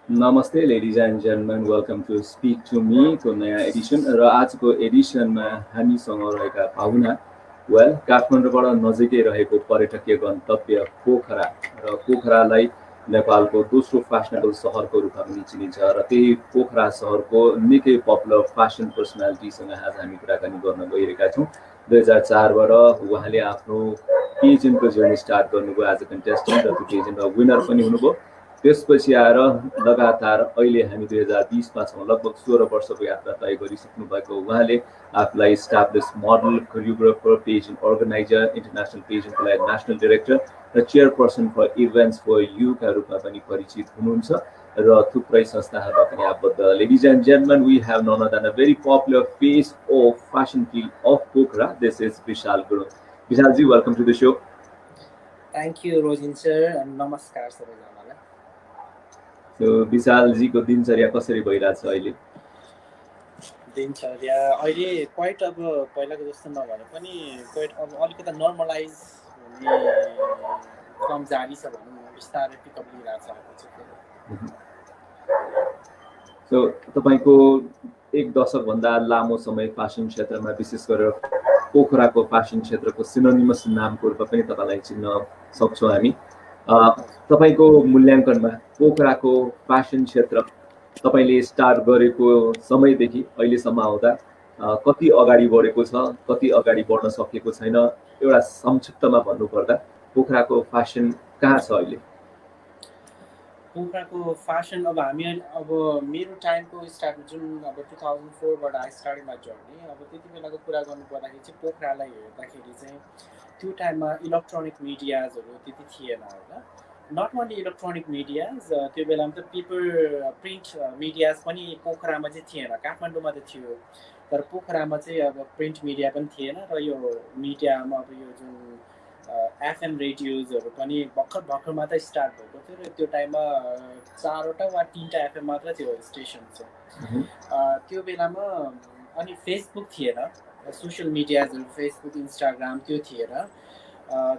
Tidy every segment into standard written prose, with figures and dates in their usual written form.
नमस्ते ladies and gentlemen, welcome to speak to me को नयाँ एडिसन र आजको एडिसनमा हामीसँग रहेका पाहुना काठमाडौँबाट नजिकै रहेको पर्यटकीय गन्तव्य पोखरा र पोखरालाई नेपालको दोस्रो फ्यासनेबल सहरको रूपमा पनि चिनिन्छ र त्यही पोखरा सहरको निकै पपुलर फ्यासन पर्सनालिटीसँग आज हामी कुराकानी गर्न गइरहेका छौँ। 2004बाट उहाँले आफ्नो पेजेन्टको जर्नी स्टार्ट गर्नुभयो एज अ कन्टेस्टेन्ट र त्यो पेजेन्टमा विनर पनि हुनुभयो। त्यसपछि आएर लगातार अहिले हामी 2020मा छौँ, लगभग 16 वर्षको यात्रा तय गरिसक्नु भएको उहाँले आफूलाई establish model, choreographer, pageant organizer, international पेजेन्टको लागि नेसनल डाइरेक्टर र चेयरपर्सन फर इभेन्ट्स फर युका रूपमा पनि परिचित हुनुहुन्छ र थुप्रै संस्थाहरूमा पनि आबद्ध। Ladies and gentlemen, we have none other than a very popular face of fashion field of Pokhara. This is Vishal Gurung. विशालजी, welcome to the show. Thank you Rojin sir, नमस्कार सबैजनालाई। विशालजीको दिनचर्या कसरी भइरहेछ अहिले? दिनचर्या अहिले क्वाइट अब पहिलाको जस्तो नभए पनि क्वाइट अब अलिकति नर्मलाइज हुने क्रम जारी छ भनौँ न, बिस्तारै पिकअप लिइरहेको छ। सो तपाईँको एक दशकभन्दा लामो समय फ्यासन क्षेत्रमा, विशेष गरेर पोखराको फ्यासन क्षेत्रको सिनोनिमस नामको रूपमा पनि तपाईँलाई चिन्न सक्छौँ हामी। तपाईँको मूल्याङ्कनमा पोखराको फ्यासन क्षेत्र तपाईँले स्टार्ट गरेको समयदेखि अहिलेसम्म आउँदा कति अगाडि बढेको छ, कति अगाडि बढ्न सकेको छैन, एउटा संक्षिप्तमा भन्नुपर्दा पोखराको फ्यासन कहाँ छ अहिले? पोखराको फ्यासन अब मेरो टाइमको स्टार्ट जुन 2004बाट आई स्टार्ट माई जर्नी, अब त्यति बेलाको कुरा गर्नु पर्दाखेरि चाहिँ पोखरालाई हेर्दाखेरि चाहिँ त्यो टाइममा इलेक्ट्रोनिक मिडियाजहरू त्यति थिएन होइन। नट ओन्ली इलेक्ट्रोनिक मिडियाज, त्यो बेलामा त प्रिन्ट मिडियाज पनि पोखरामा चाहिँ थिएन, काठमाडौँमा त थियो तर पोखरामा चाहिँ अब प्रिन्ट मिडिया पनि थिएन र यो मिडियामा अब यो जुन एफएम रेडियोजहरू पनि भर्खर मात्रै स्टार्ट भएको थियो र त्यो टाइममा 4वटा वा 3टा एफएम मात्र थियो स्टेसन चाहिँ त्यो बेलामा। अनि फेसबुक थिएन, सोसियल मिडियाजहरू फेसबुक, इन्स्टाग्राम त्यो थिएन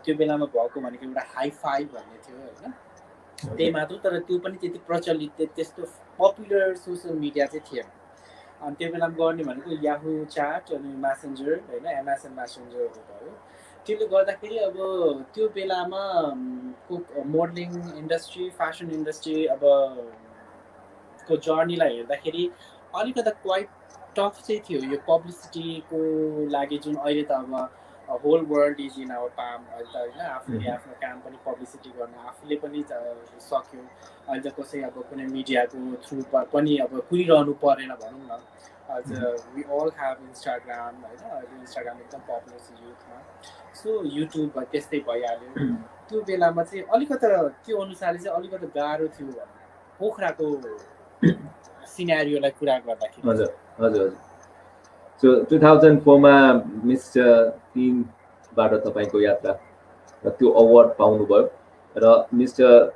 त्यो बेलामा। भएको भनेको एउटा हाई5 भन्ने थियो होइन, त्यही मात्र। तर त्यो पनि त्यति प्रचलित, त्यस्तो पपुलर सोसियल मिडिया चाहिँ थिएन। अनि त्यो बेलामा गर्ने भनेको याहु च्याट अनि म्यासेन्जर होइन, एमएसएन म्यासेन्जरहरू भयो। त्यसले गर्दाखेरि अब त्यो बेलामा मोडलिङ इन्डस्ट्री, फ्यासन इन्डस्ट्री अब को जर्नीलाई हेर्दाखेरि अलिकति क्वाइट टफ चाहिँ थियो यो पब्लिसिटीको लागि, जुन अहिले त अब whole world is in our palm अहिले त होइन। आफूले आफ्नो काम पनि पब्लिसिटी गर्न आफूले पनि सक्यो अहिले त। कसै अब कुनै मिडियाको थ्रु पनि अब कुरिरहनु परेन भनौँ न। आज वी अल ह्याभ इन्स्टाग्राम होइन, अहिले इन्स्टाग्राम एकदम पपुलर छ युथमा। सो युट्युब त्यस्तै भइहाल्यो। त्यो बेलामा चाहिँ अलिकति त्यो अनुसारले चाहिँ अलिकति गाह्रो थियो भनौँ पोखराको सिनेरियोलाई कुरा गर्दाखेरि। हजुर हजुर हजुर। सो 2004मा मिस्टर टिनबाट तपाईँको यात्रा र त्यो अवार्ड पाउनुभयो र मिस्टर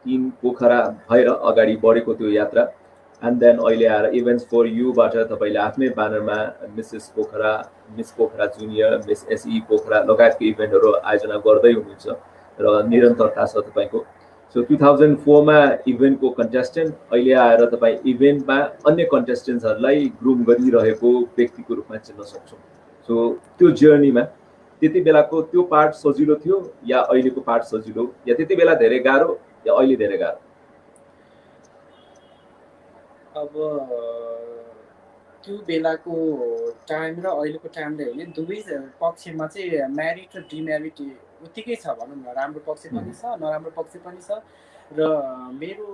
टिन पोखरा भएर अगाडि बढेको त्यो यात्रा। एन्ड देन अहिले आएर इभेन्ट्स फर युबाट तपाईँले आफ्नै ब्यानरमा Mrs Pokhara, Miss Pokhara junior, Miss SE Pokhara लगायतको इभेन्टहरू आयोजना गर्दै हुनुहुन्छ र निरन्तरता छ तपाईँको। सो 2004मा इभेन्टको कन्टेस्टेन्ट, अहिले आएर तपाईँ इभेन्टमा अन्य कन्टेस्टेन्ट्सहरूलाई ग्रुम गरिरहेको व्यक्तिको रूपमा चिन्न सक्छौँ। सो त्यो जर्नीमा त्यति बेलाको त्यो पार्ट सजिलो थियो या अहिलेको पार्ट सजिलो, या त्यति बेला धेरै गाह्रो या अहिले धेरै गाह्रो? अब त्यो बेलाको टाइम र अहिलेको टाइमले होइन, दुवै पक्षमा चाहिँ म्यारिड र डिम्यारिड उत्तिकै छ भनौँ न। राम्रो पक्ष पनि छ, नराम्रो पक्ष पनि छ। र मेरो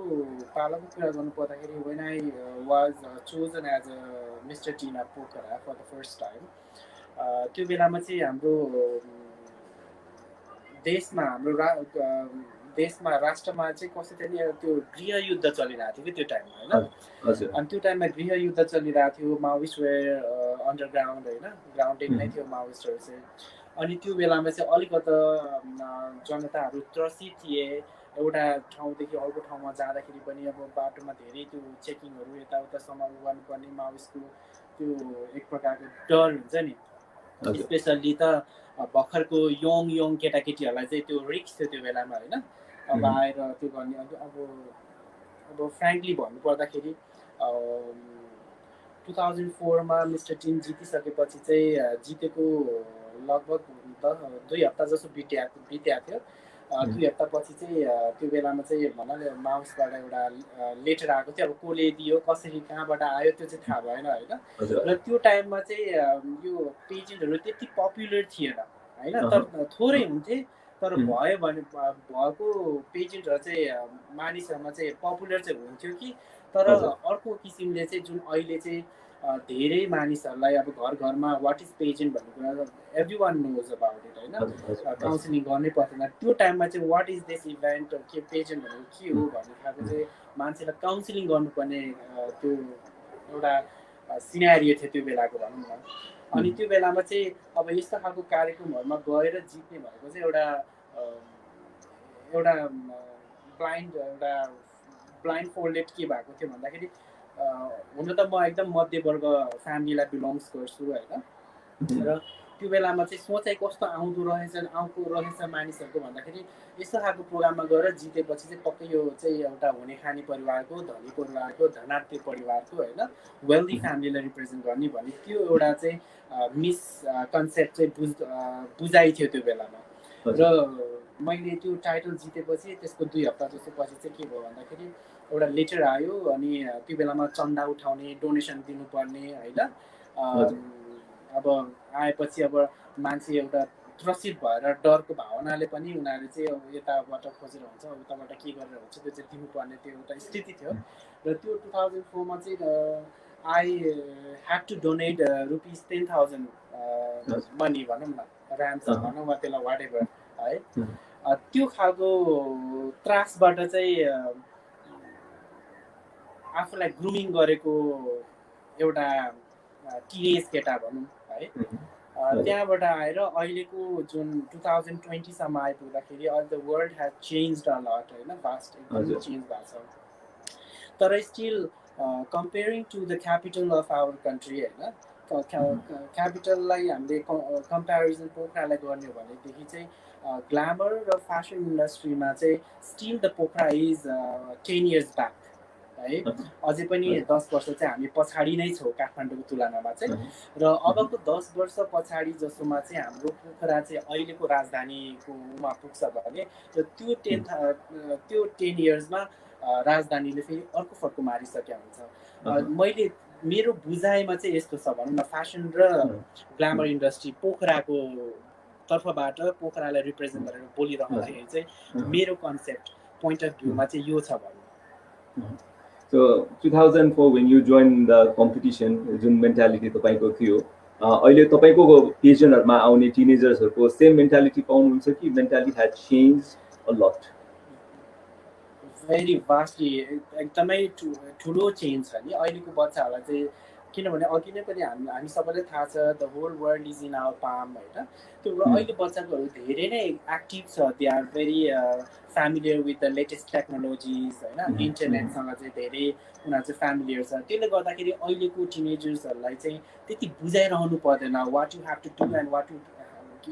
पालाको कुरा गर्नु पर्दाखेरि when I was chosen as a Mister Tina Pokhara for the first time, त्यो बेलामा चाहिँ हाम्रो देशमा राष्ट्रमा चाहिँ कस्तो थियो, त्यो गृहयुद्ध चलिरहेको थियो कि त्यो टाइममा होइन। अनि त्यो टाइममा गृहयुद्ध चलिरहेको थियो, माओइस्ट वेयर अन्डरग्राउन्ड होइन, ग्राउन्डेड नै थियो माओइस्टहरू चाहिँ। अनि त्यो बेलामा चाहिँ अलिकति जनताहरू त्रसित थिए। एउटा ठाउँदेखि अर्को ठाउँमा जाँदाखेरि पनि अब बाटोमा धेरै त्यो चेकिङहरू यताउता सामान गर्नुपर्ने, माओइस्टको त्यो एक प्रकारको डर हुन्छ नि, हजुर स्पेसल्ली त भर्खरको यङ केटाकेटीहरूलाई चाहिँ त्यो रिक्स थियो त्यो बेलामा होइन अब आएर त्यो गर्ने अब फ्रेङ्कली भन्नुपर्दाखेरि 2004मा मिस्टर टिम जितिसकेपछि चाहिँ जितेको लगभग 2 हप्ता जस्तो बित्याएको थियो 2 हप्तापछि चाहिँ त्यो बेलामा चाहिँ भन्नाले माउसबाट एउटा लेटर आएको थियो अब कसले दियो कसरी कहाँबाट आयो त्यो चाहिँ थाहा भएन होइन र त्यो टाइममा चाहिँ यो पेजेन्टहरू त्यति पपुलर थिएन होइन तर थोरै हुन्थे तर भयो भने भएको पेजेन्टहरू चाहिँ मानिसहरूमा चाहिँ पपुलर चाहिँ हुन्थ्यो कि तर अर्को किसिमले चाहिँ जुन अहिले चाहिँ धेरै मानिसहरूलाई अब घर घरमा वाट इज पेजेन्ट भन्ने कुरा everyone knows about it होइन काउन्सिलिङ गर्नै पर्दैन त्यो टाइममा चाहिँ वाट इज दिस इभेन्ट के पेजेन्ट भनेको के हो भन्ने खालको चाहिँ मान्छेलाई काउन्सिलिङ गर्नुपर्ने त्यो एउटा सिनारियो थियो त्यो बेलाको भनौँ न अनि त्यो बेलामा चाहिँ अब यस्तो खालको कार्यक्रमहरूमा गएर जित्ने भनेको चाहिँ एउटा ब्लाइन्ड फोल्डेड के भएको थियो भन्दाखेरि हुन त म एकदम मध्यवर्ग फ्यामिलीलाई बिलोङ्स गर्छु होइन र त्यो बेलामा चाहिँ सोचाइ कस्तो आउँदो रहेछ मानिसहरूको भन्दाखेरि यस्तो खालको प्रोग्राममा गएर जितेपछि चाहिँ पक्कै यो चाहिँ एउटा हुने खाने परिवारको धनी परिवारको धनाढ्य परिवारको होइन वेल्दी फ्यामिलीलाई रिप्रेजेन्ट गर्ने भन्ने त्यो एउटा चाहिँ मिस कन्सेप्ट चाहिँ बुझाइ थियो त्यो बेलामा र मैले त्यो टाइटल जितेपछि त्यसको 2 हप्ता जस्तो पछि चाहिँ के भयो भन्दाखेरि एउटा लेटर आयो अनि त्यो बेलामा चन्दा उठाउने डोनेसन दिनुपर्ने होइन अब आएपछि अब मान्छे एउटा त्रसित भएर डरको भावनाले पनि उनीहरूले चाहिँ अब यताबाट खोजेर हुन्छ उताबाट के गरेर हुन्छ त्यो चाहिँ दिनुपर्ने त्यो एउटा स्थिति थियो र त्यो 2004मा चाहिँ I had to donate ₹10,000 money भनौँ न ऱ्याम्स भनौँ वा त्यसलाई वाट एभर है त्यो खालको त्रासबाट चाहिँ आफूलाई ग्रुमिङ गरेको एउटा टिनेज केटा भनौँ है त्यहाँबाट आएर अहिलेको जुन 2020सम्म आइपुग्दाखेरि the world has changed a lot होइन भास्ट एकदम चेन्ज भएको छ तर still comparing to the capital of our country होइन क्यापिटललाई हामीले कम्पेरिजन पोखरालाई गर्ने हो भनेदेखि चाहिँ ग्ल्यामर र फेसन इन्डस्ट्रीमा चाहिँ still the Pokhara is 10 years back है अझै पनि 10 वर्ष चाहिँ हामी पछाडि नै छौँ काठमाडौँको तुलनामा चाहिँ र अबको 10 वर्ष पछाडि जसोमा चाहिँ हाम्रो पोखरा चाहिँ अहिलेको राजधानीकोमा पुग्छ भने र त्यो 10 yearsमा राजधानीले फेरि अर्को फर्को मारिसकेका हुन्छ मैले मेरो बुझाइमा चाहिँ यस्तो छ भनौँ न फेसन र ग्ल्यामर इन्डस्ट्री पोखराको तर्फबाट पोखरालाई रिप्रेजेन्ट गरेर बोलिरहँदाखेरि चाहिँ मेरो कन्सेप्ट पोइन्ट अफ भ्यूमा चाहिँ यो छ भनौँ So 2004 when you joined the competition जुन मेन्टालिटी तपाईको थियो अहिले तपाईको पेजेन्टहरुमा आउने टिनेजर्सहरुको सेम मेन्टालिटी पाउनुहुन्छ कि mentality has changed a lot very vastly एकदमै ठुलो चेन्ज छ नि अहिलेको बच्चाहरूलाई चाहिँ किनभने अघि नै पनि हामी सबैलाई थाहा छ the whole world is in our palm होइन त्यो अहिले बच्चाहरू धेरै नै एक्टिभ छ they are very familiar with the latest technologies होइन इन्टरनेटसँग चाहिँ धेरै उनीहरू चाहिँ फ्यामिलियर छ त्यसले गर्दाखेरि अहिलेको टिनेजर्सहरूलाई चाहिँ त्यति बुझाइरहनु पर्दैन what you have to do and what you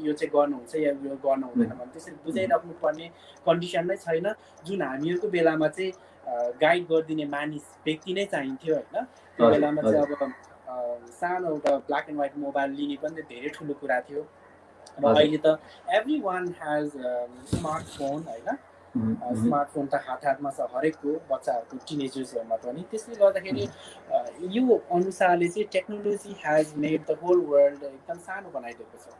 यो चाहिँ गर्नुहुन्छ या यो गर्नु हुँदैन भने त्यसरी बुझाइराख्नु पर्ने कन्डिसन नै छैन जुन हामीहरूको बेलामा चाहिँ गाइड गरिदिने मानिस व्यक्ति नै चाहिन्थ्यो होइन त्यो बेलामा चाहिँ अब सानो एउटा ब्ल्याक एन्ड व्हाइट मोबाइल लिने पनि धेरै ठुलो कुरा थियो र अहिले त एभ्री वान हेज स्मार्टफोन होइन स्मार्टफोन त हातमा छ हरेकको बच्चाहरूको टिनेजर्सहरूमा पनि त्यसले गर्दाखेरि यो अनुसारले चाहिँ technology has made the whole world एकदम सानो बनाइदिएको छ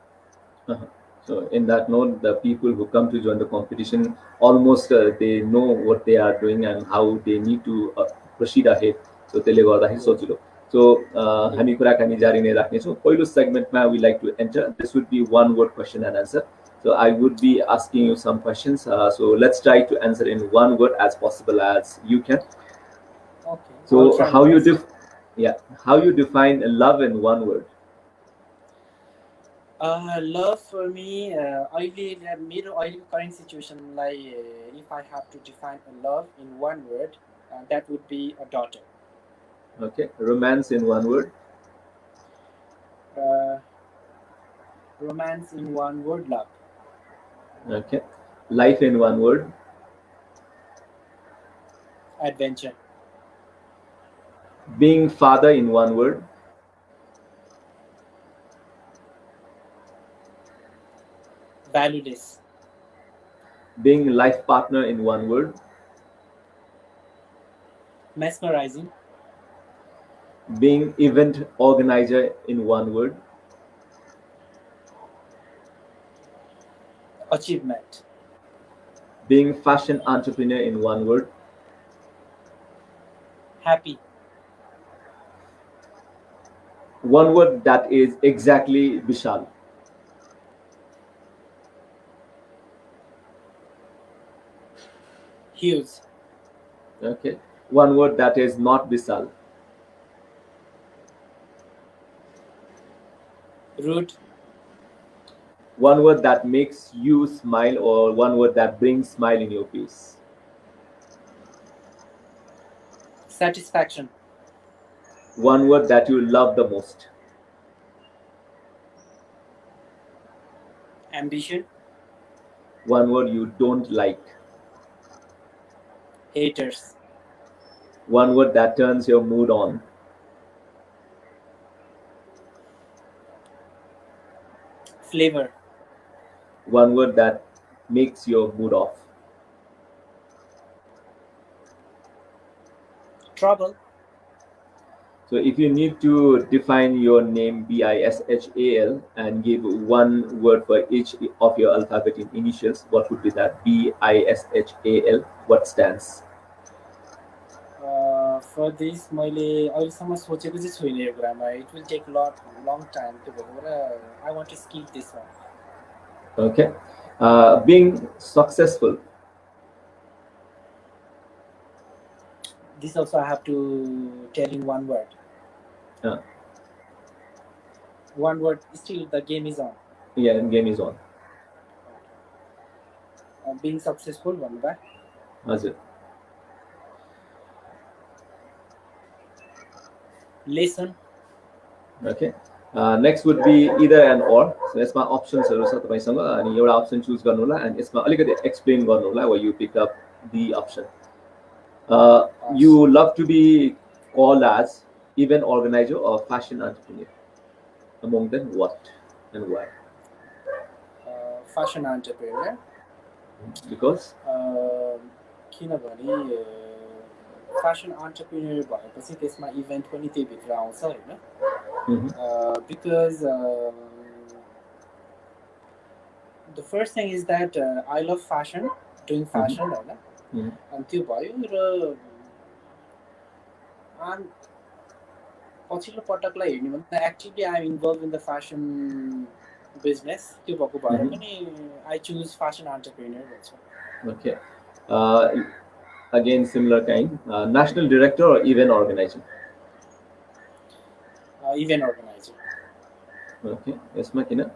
So in that note, the people who come to join the competition almost they know what they are doing and how they need to proceed ahead. So त्यसले गर्दाखेरि सजिलो. So हामी कुराकानी जारी नै राख्नेछौँ. पहिलो सेगमेन्टमा we like to enter. This would be one word question and answer. So I would be asking you some questions. So let's try to answer in one word as possible as you can. Okay. So how you define love in one word? Love for me, मेरो अहिलेको current situationलाई if I have to define a love in one word, that would be a daughter. Okay. Romance in one word? Romance in one word, love. Okay. Life in one word. Adventure. Being father in one word. Valueless. Being life partner in one word. Mesmerizing. Being event organizer in one word. Achievement. Being fashion entrepreneur in one word. Happy. One word that is exactly Vishal. Huge. Okay. One word that is not Vishal. Rude. One word that makes you smile, or one word that brings smile in your face. Satisfaction. One word that you love the most. Ambition. One word you don't like. Haters. One word that turns your mood on. Flavor. One word that makes your mood off. Trouble. So if you need to define your name Bishal and give one word for each of your alphabet in initials, what would be that? Bishal, what stands? For this मैले अहिलेसम्म सोचेको चाहिँ छुइनँ यो कुरामा. It will take long time त्यो भएको भएर I want to skip this one. Okay. Being successful. This also I have to tell in one word. Uh, One word. Still the game is on. yeah, game is on. Being successful भन्नुभयो. हजुर. Lesson. Okay. Next would be either and or. So यसमा अप्सन्सहरू छ तपाईसँग अनि एउटा option choose गर्नु होला अनि यसमा अलिकति एक्सप्लेन गर्नु होला where you pick up the option. You love to be called as event organizer or fashion entrepreneur. Among them, what and why? Fashion entrepreneur. Because किनभने fashion entrepreneur भएपछि त्यसमा इभेन्ट पनि त्यही भित्र आउँछ हैन. Because the first thing is that I love fashion, doing fashion हैन. अनि त्यो भयो र पछिल्लो पटकलाई हेर्ने भन्दा actively I am involve in the fashion business. त्यो भएको भएर पनि आई चुज फेसन एन्टरप्रेन्योर भन्छ. Okay. Again, similar kind. National director or event organizer? Event organizer. Okay. यसमा किन?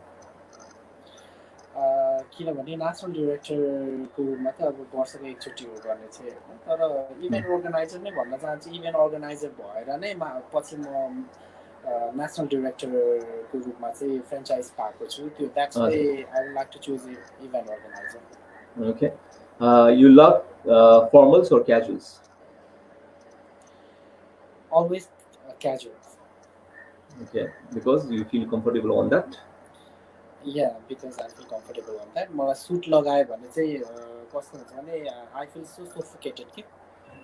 किनभने नेसनल डिरेक्टरको रूपमा त अब वर्षको एकचोटि हो गर्ने चाहिँ होइन. तर इभेन्ट अर्गनाइजर नै भन्न चाहन्छु. इभेन्ट अर्गनाइजर भएर नै पछि म नेसनल डिरेक्टरको रूपमा चाहिँ फ्रेन्चाइज पाएको छु. त्यो that's why I would like to choose event organiser. Okay. You love formals or casuals? Always casual. Okay. Because you feel comfortable on that? Yeah, because I feel comfortable on that. मलाई suit लगायो भने चाहिँ कस्तो हुन्छ भने I feel so सोफिकेटेड कि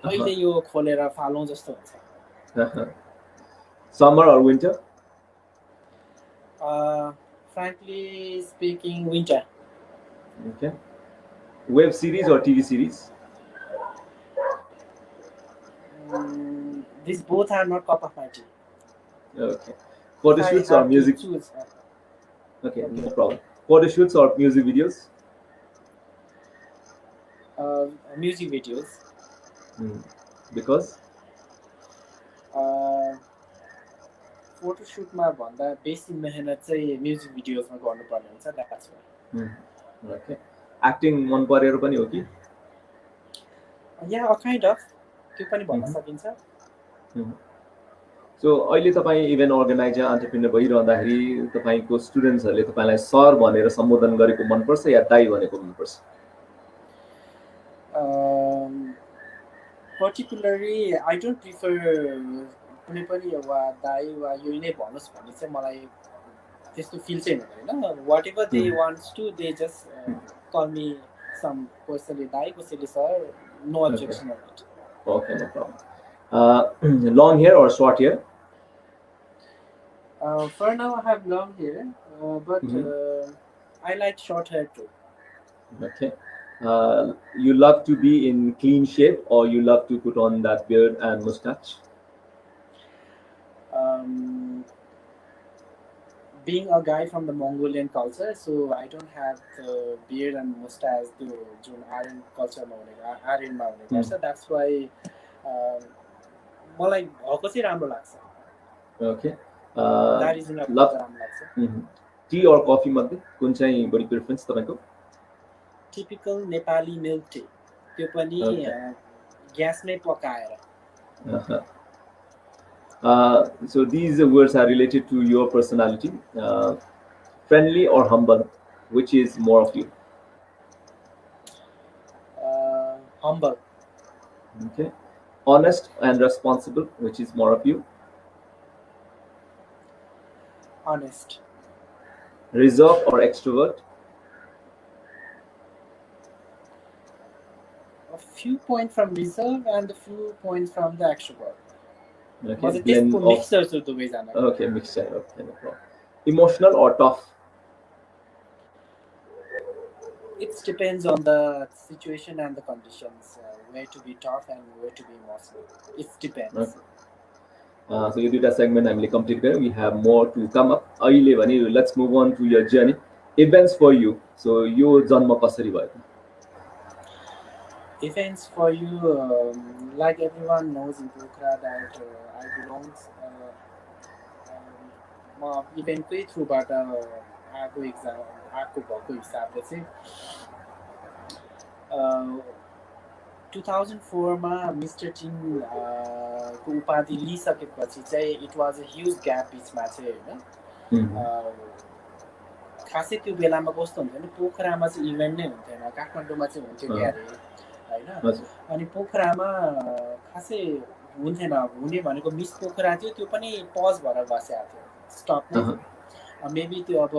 कहिले यो खोलेर फालौँ जस्तो हुन्छ. Summer or winter? Frankly speaking, winter. Okay. Web series or TV series? These both are not cup of my tea. Okay. Photoshoots or music? Okay, no problem. Photoshoots or music videos? Music videos. Because? फोटोसुटमा भन्दा बेसी मेहनत चाहिँ music भिडियोजमा गर्नुपर्ने हुन्छ. That's why. Okay. Acting मन परेर पनि हो कि? या अ काइन्ड अफ त्यो पनि भन्न सकिन्छ. सो अहिले तपाईँ इभेन्ट अर्गनाइजर एन्टरप्रेन्योर भइरहँदाखेरि तपाईँको स्टुडेन्ट्सहरूले तपाईँलाई सर भनेर सम्बोधन गरेको मनपर्छ या दाई भनेको मनपर्छ? Particularly, I don't prefer कुनै पनि वा दाई वा यो नै भन्नुहोस् भन्ने चाहिँ मलाई त्यस्तो फिल चाहिँ हुँदैन होइन. Whatever they wants to, they just call me some कसैले दाई कसैले sir, no objection on it. Okay, no problem. Long hair or short hair? For now I have long hair, but I like short hair too. Okay. You love to be in clean shape or you love to put on that beard and mustache? Being a guy from the Mongolian culture, so I don't have the beard and mustache to जुन Aryan culture मा हुने Aryan मा हुने गर्छ. That's why मलाई भएको चाहिँ राम्रो लाग्छ. Okay. That is enough. राम्रो लाग्छ. टी or coffee मध्ये कुन चाहिँ बढी प्रेफरेन्स तपाईको? Typical Nepali milk tea. त्यो पनि ग्यासमै पकाएर. So these words are related to your personality. Friendly or humble, which is more of you? Humble. Okay. Honest and responsible, which is more of you? Honest. Reserved or extrovert? A few points from reserve and a few points from the extrovert. Okay. Blend of mixtures of the ways. Okay, mixture. Okay, no problem. Emotional or tough? It depends on the situation and the conditions. Where to be tough and where to be emotional. It depends. Okay. So you did a segment I'm complete there. We have more to come up. Let's move on to your journey. Events for you. So your janma kasari bhayo? Events for you, like everyone knows in Pokhara that I belong eventकै थ्रुबाट आएको exam आएको भएको हिसाबले चाहिँ 2004 मा mister tin को उपाधि लिइसकेपछि चाहिँ it was a huge gap बिचमा चाहिँ हैन. खासै त्यो बेलामा कस्तो हुन्थ्यो नि, पोखरामा चाहिँ इभेन्ट नै हुन्थेन, काठमाडौँमा चाहिँ हुन्थ्यो ग्यारे हैन. अनि पोखरामा खासै हुन्थेन. हुने भनेको मिस पोखरा थियो, त्यो पनि पज भएर बसेको थियो, स्टप नै. मेबी त्यो अब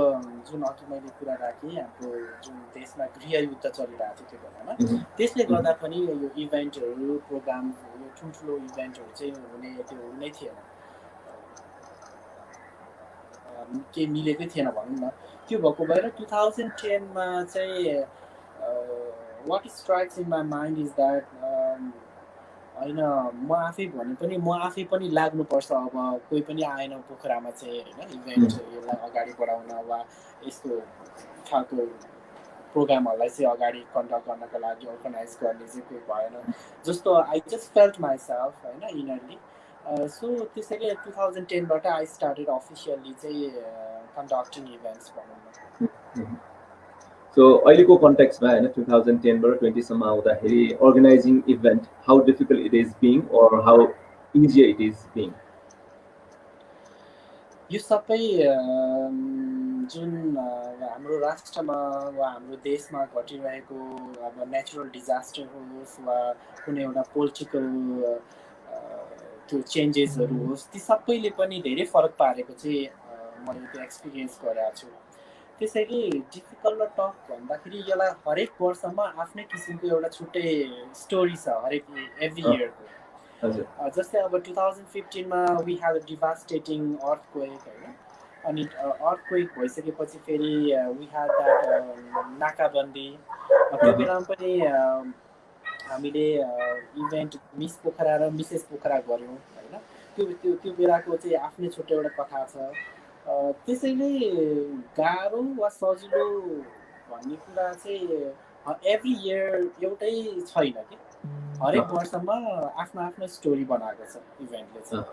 जुन अघि मैले कुरा राखेँ हाम्रो जुन देशमा गृहयुद्ध चलिरहेको थियो त्यो बेलामा, त्यसले गर्दा पनि यो इभेन्टहरू प्रोग्राम यो ठुल्ठुलो इभेन्टहरू चाहिँ हुने त्यो हुनै थिएन, के मिलेकै थिएन भनौँ न. त्यो भएको भएर 2010 मा चाहिँ what strikes in my mind is that हैन म आफै भने पनि म आफै पनि लाग्नुपर्छ. अब कोही पनि आएन पोखरामा चाहिँ हैन इभेन्ट यसलाई अगाडि बढाउन वा यस्तो खालको प्रोग्रामहरूलाई चाहिँ अगाडि कन्डक्ट गर्नको लागि अर्गनाइज गर्ने चाहिँ कोही भएन जस्तो आई जस्ट फेल्ट माइसेल्फ हैन इनरली. सो त्यसैले 2010 बाट आई स्टार्टेड अफिसियली चाहिँ कन्डक्टिङ इभेन्ट्स भनौँ. So अहिलेको कन्टेक्स्टमा हैन 2010 बाट 20 सम्म आउँदाखेरि organising event how difficult it is being or how easy it is being? यो सबै जुन हाम्रो राष्ट्रमा वा हाम्रो देशमा घटिरहेको अब नेचुरल डिजास्टर होस् वा कुनै एउटा पोलिटिकल त्यो चेन्जेसहरू होस्, ती सबैले पनि धेरै फरक पारेको चाहिँ मैले त्यो एक्सपिरियन्स गरेको छु. त्यसैले डिफिकल्ट र टफ भन्दाखेरि यसलाई हरेक वर्षमा आफ्नै किसिमको एउटा छुट्टै स्टोरी छ हरेक एभ्री इयरको. जस्तै अब 2015 मा we had a devastating earthquake हैन. अनि अर्थक्वेक भइसकेपछि फेरि वी ह्याड द्याट नाकाबन्दी. त्यो बेलामा पनि हामीले इभेन्ट मिस पोखरा र मिसेस पोखरा गऱ्यौँ हैन. त्यो बेलाको चाहिँ आफ्नै छुट्टै एउटा कथा छ. त्यसैले गाह्रो वा सजिलो भन्ने कुरा चाहिँ एभ्री इयर एउटै छैन कि, हरेक वर्षमा आफ्नो आफ्नो स्टोरी बनाएको छ इभेन्टले चाहिँ.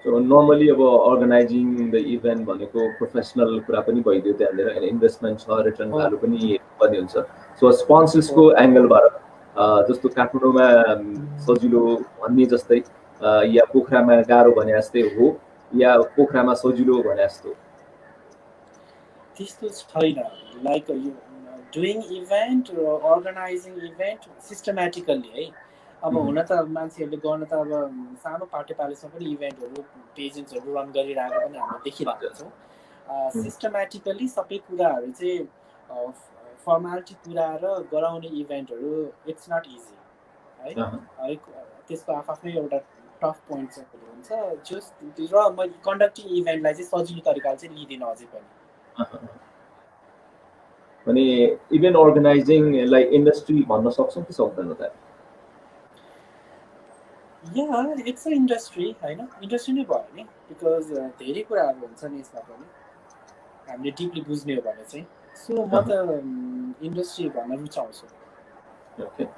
सो नर्मली अब अर्गनाइजिङ द इभेन्ट भनेको प्रोफेसनल कुरा पनि भइदियो त्यहाँनिर हैन, इन्भेस्टमेन्ट छ, रिटर्नहरू पनि हेर्नुपर्ने हुन्छ. सो स्पोन्सर्सको एङ्गलबाट जस्तो काठमाडौँमा सजिलो भन्ने जस्तै या पोखरामा गाह्रो भने जस्तै हो या पोखरामा सजिलो भने जस्तो? त्यस्तो छैन लाइक यो डुइङ इभेन्ट अर्गनाइजिङ इभेन्ट सिस्टमेटिकल्ली है अब हुन त मान्छेहरूले गर्न त अब सानो पार्टी प्यालेसमा पनि इभेन्टहरू पेजेन्ट्सहरू रन गरिरहेको पनि हामीले देखिरहेको छौँ सिस्टमेटिकल्ली सबै कुराहरू चाहिँ फर्मालिटी पुऱ्याएर गराउने इभेन्टहरू इट्स नट इजी है त्यसको आफ्नै एउटा टफ पोइन्ट्सहरू हुन्छ जस र मैले कन्डक्टिङ इभेन्टलाई चाहिँ सजिलो तरिकाले चाहिँ लिँदिनँ अझै पनि भने इभेन्ट अर्गनाइजिङलाई इन्डस्ट्री भन्न सक्छौँ कि सक्दैन त? या इट्स अ इन्डस्ट्री होइन इन्डस्ट्री नै भयो नि बिकज धेरै कुराहरू हुन्छ नि यसमा पनि हामीले डिपली बुझ्ने हो भने चाहिँ सो म त इन्डस्ट्री भन्न रुचाउँछु Okay.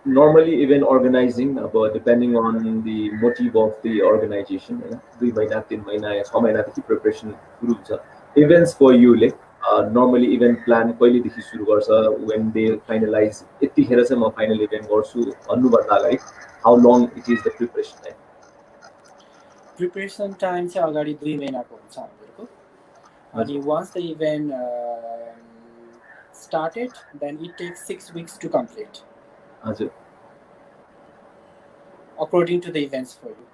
Normally event organizing depending on the motive of the organization 2 महिना 3 महिना या 6 महिनादेखि प्रिपरेसन सुरु हुन्छ इभेन्ट्स फर युले normally event plan कहिलेदेखि सुरु गर्छ when they finalize यतिखेर चाहिँ म फाइनल इभेन्ट गर्छु भन्नुभन्दा अगाडि how long it is the preparation time? Preparation time चाहिँ अगाडि 2 महिनाको हुन्छ हामीहरूको अनि once the event started then it takes 6 weeks to complete हजुर according to the events for you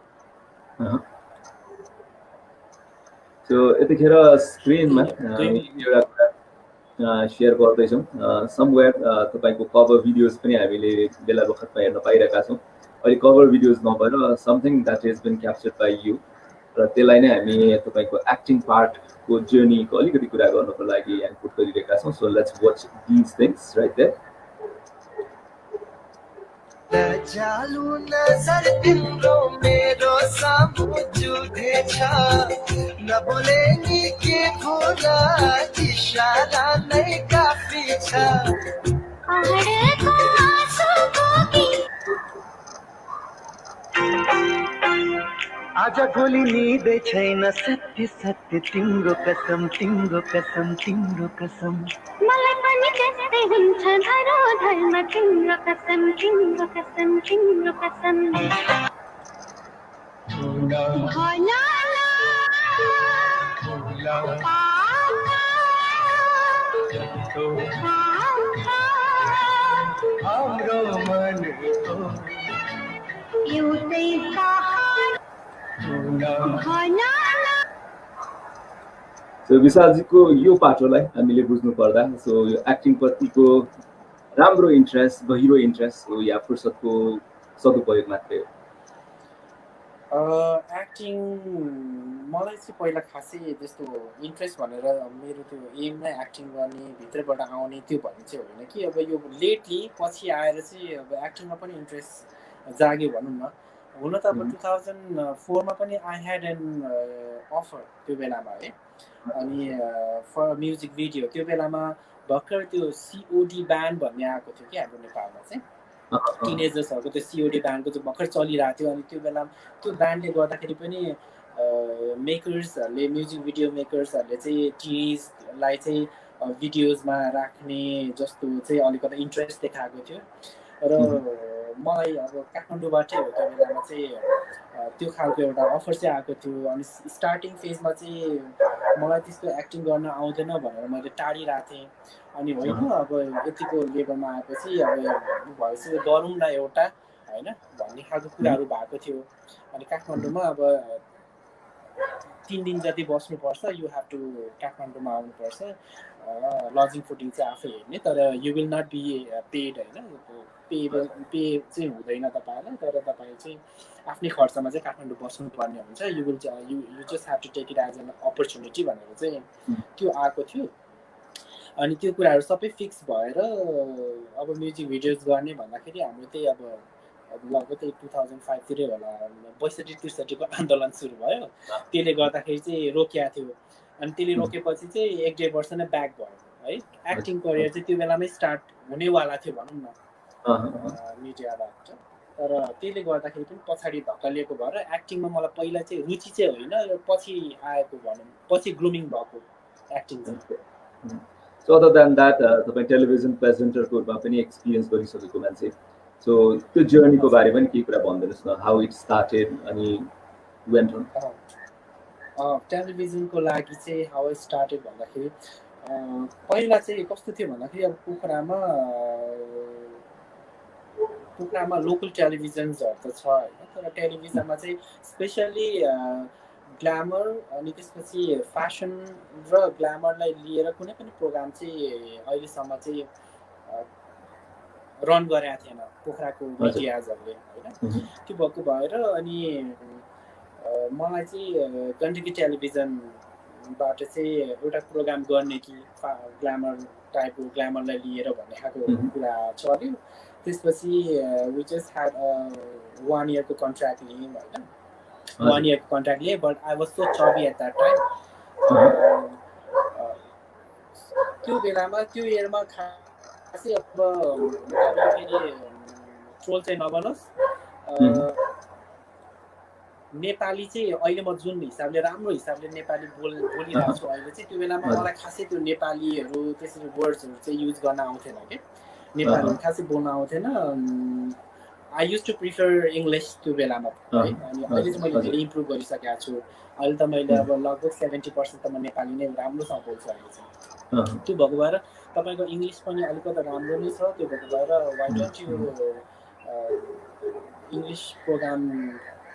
so यतिखेर स्क्रिनमा एउटा शेयर गर्दैछौँ समवेयर तपाईको कभर भिडियोज पनि हामीले बेला बखतमा हेर्न पाइरहेका छौँ अहिले कभर भिडियोज नभएर something that is been captured by you र त्यसलाई नै हामी तपाईको एक्टिङ पार्टको जर्नीको अलिकति कुरा गर्नको लागि इनपुट गरिरहेका छौँ so let's watch this things right there जालू नजर तिम्रो मेरो सामु जुधेछ नबोलेनी के भोला इशारा नै काफी छ आहडेको आँसुको आज भोलि निदै छैन सत्य सत्य तिम्रो कसम तिम्रो कसम तिम्रो कसम मलाई पनि त्यस्तै हुन्छ धरो धर्म तिम्रो कसम तिम्रो कसम तिम्रो कसम हाम्रो मनको एउटै सो विशालजीको यो पाटोलाई हामीले बुझ्नु पर्दा सो यो एक्टिङ प्रतिको राम्रो इन्ट्रेस्ट गहिरो इन्ट्रेस्ट हो या फुर्सदको सदुपयोग मात्रै हो एक्टिङ मलाई चाहिँ पहिला खासै त्यस्तो इन्ट्रेस्ट भनेर मेरो त्यो एम नै एक्टिङ गर्ने भित्रबाट आउने त्यो भन्ने चाहिँ होइन कि अब यो लेटली पछि आएर चाहिँ अब एक्टिङमा पनि इन्ट्रेस्ट जाग्यो भनौँ न हुन त अब 2004 मा पनि आई ह्याड एन अफर त्यो बेलामा है अनि फर म्युजिक भिडियो त्यो बेलामा भर्खर त्यो सिओडी ब्यान्ड भन्ने आएको थियो कि हाम्रो नेपालमा चाहिँ टिनेजर्सहरूको त्यो सिओडी ब्यान्डको चाहिँ भर्खर चलिरहेको थियो अनि त्यो बेलामा त्यो ब्यान्डले गर्दाखेरि पनि मेकर्सहरूले म्युजिक भिडियो मेकर्सहरूले चाहिँ टिनेजलाई चाहिँ भिडियोजमा राख्ने जस्तो चाहिँ अलिकति इन्ट्रेस्ट देखाएको थियो र मलाई अब काठमाडौँबाटै हो त्यो बेलामा चाहिँ त्यो खालको एउटा अफर चाहिँ आएको थियो अनि स्टार्टिङ फेजमा चाहिँ मलाई त्यस्तो एक्टिङ गर्न आउँदैन भनेर मैले टाढिरहेको थिएँ अनि होइन अब यतिको लेभलमा आएपछि अब भएपछि गरौँ न एउटा होइन भन्ने खालको कुराहरू भएको थियो अनि काठमाडौँमा अब 3 दिन जति बस्नुपर्छ यु हेभ टु काठमाडौँमा आउनुपर्छ लजिङ फुडिङ चाहिँ आफै हेर्ने तर you will not be paid होइन पे चाहिँ हुँदैन तपाईँलाई तर तपाईँ चाहिँ आफ्नै खर्चमा चाहिँ काठमाडौँ बस्नुपर्ने हुन्छ you just have to take it as an opportunity भनेर चाहिँ त्यो आएको थियो अनि त्यो कुराहरू सबै फिक्स भएर अब म्युजिक भिडियोज गर्ने भन्दाखेरि हाम्रो त्यही अब लगभग त्यही 2005 तिरै होला 62-63 को आन्दोलन सुरु भयो त्यसले गर्दाखेरि चाहिँ रोकिया थियो अनि त्यसले रोकेपछि चाहिँ 1-1.5 वर्ष नै ब्याक भयो है एक्टिङ करियर चाहिँ त्यो बेलामै स्टार्ट हुनेवाला थियो भनौँ न मिडियाबाट तर त्यसले गर्दाखेरि पनि पछाडि धक्कालिएको भएर एक्टिङमा मलाई पहिला चाहिँ रुचि चाहिँ होइन र पछि आएको भनौँ पछि ग्रुमिङ भएको एक्टिङ चाहिँ So other than that, तपाईँ टेलिभिजन प्रेजेन्टरको रूपमा पनि एक्सपिरियन्स गरिसकेको मान्छे सो त्यो जर्नीको बारेमा पनि केही कुरा भनिदिनुहोस् न, हाउ इट स्टार्टेड अनि वेन्ट अन। टेलिभिजनमा लागि चाहिँ हाउ स्टार्टेड भन्दाखेरि पहिला चाहिँ कस्तो थियो भन्दाखेरि अब पोखरामा लोकल टेलिभिजन्सहरू त छ होइन, तर टेलिभिजनमा चाहिँ स्पेसली ग्ल्यामर अनि त्यसपछि फ्यासन र ग्ल्यामरलाई लिएर कुनै पनि प्रोग्राम चाहिँ अहिलेसम्म चाहिँ रन गरेका थिएन पोखराको मिडियाजहरूले होइन। त्यो भएको भएर अनि मलाई चाहिँ गण्डकी टेलिभिजनबाट चाहिँ एउटा प्रोग्राम गर्ने कि ग्ल्यामर टाइपको ग्ल्यामरलाई लिएर भन्ने खालको कुरा चल्यो। त्यसपछि वी जस्ट ह्याड 1 इयरको कन्ट्र्याक्ट लियौँ होइन, 1 इयरको कन्ट्र्याक्ट लिएँ, but I was so chubby at that time. त्यो बेलामा त्यो इयरमा खासै अब फेरि ट्रोल चाहिँ नबनोस्, नेपाली चाहिँ अहिले म जुन हिसाबले राम्रो हिसाबले नेपाली बोलिरहेको छु अहिले चाहिँ त्यो बेलामा मलाई खासै त्यो नेपालीहरू त्यसरी वर्ड्सहरू चाहिँ युज गर्न आउँथेन कि, नेपाली खासै बोल्न आउँथेन। I use to prefer English त्यो बेलामा है। अनि अहिले चाहिँ मैले धेरै इम्प्रुभ गरिसकेको छु। अहिले त मैले अब लगभग 70% त म नेपाली नै राम्रोसँग बोल्छु अहिले चाहिँ। त्यो भएको भएर तपाईँको इङ्ग्लिस पनि अलिकति राम्रो नै छ। त्यो भएको भएर why don't you English programme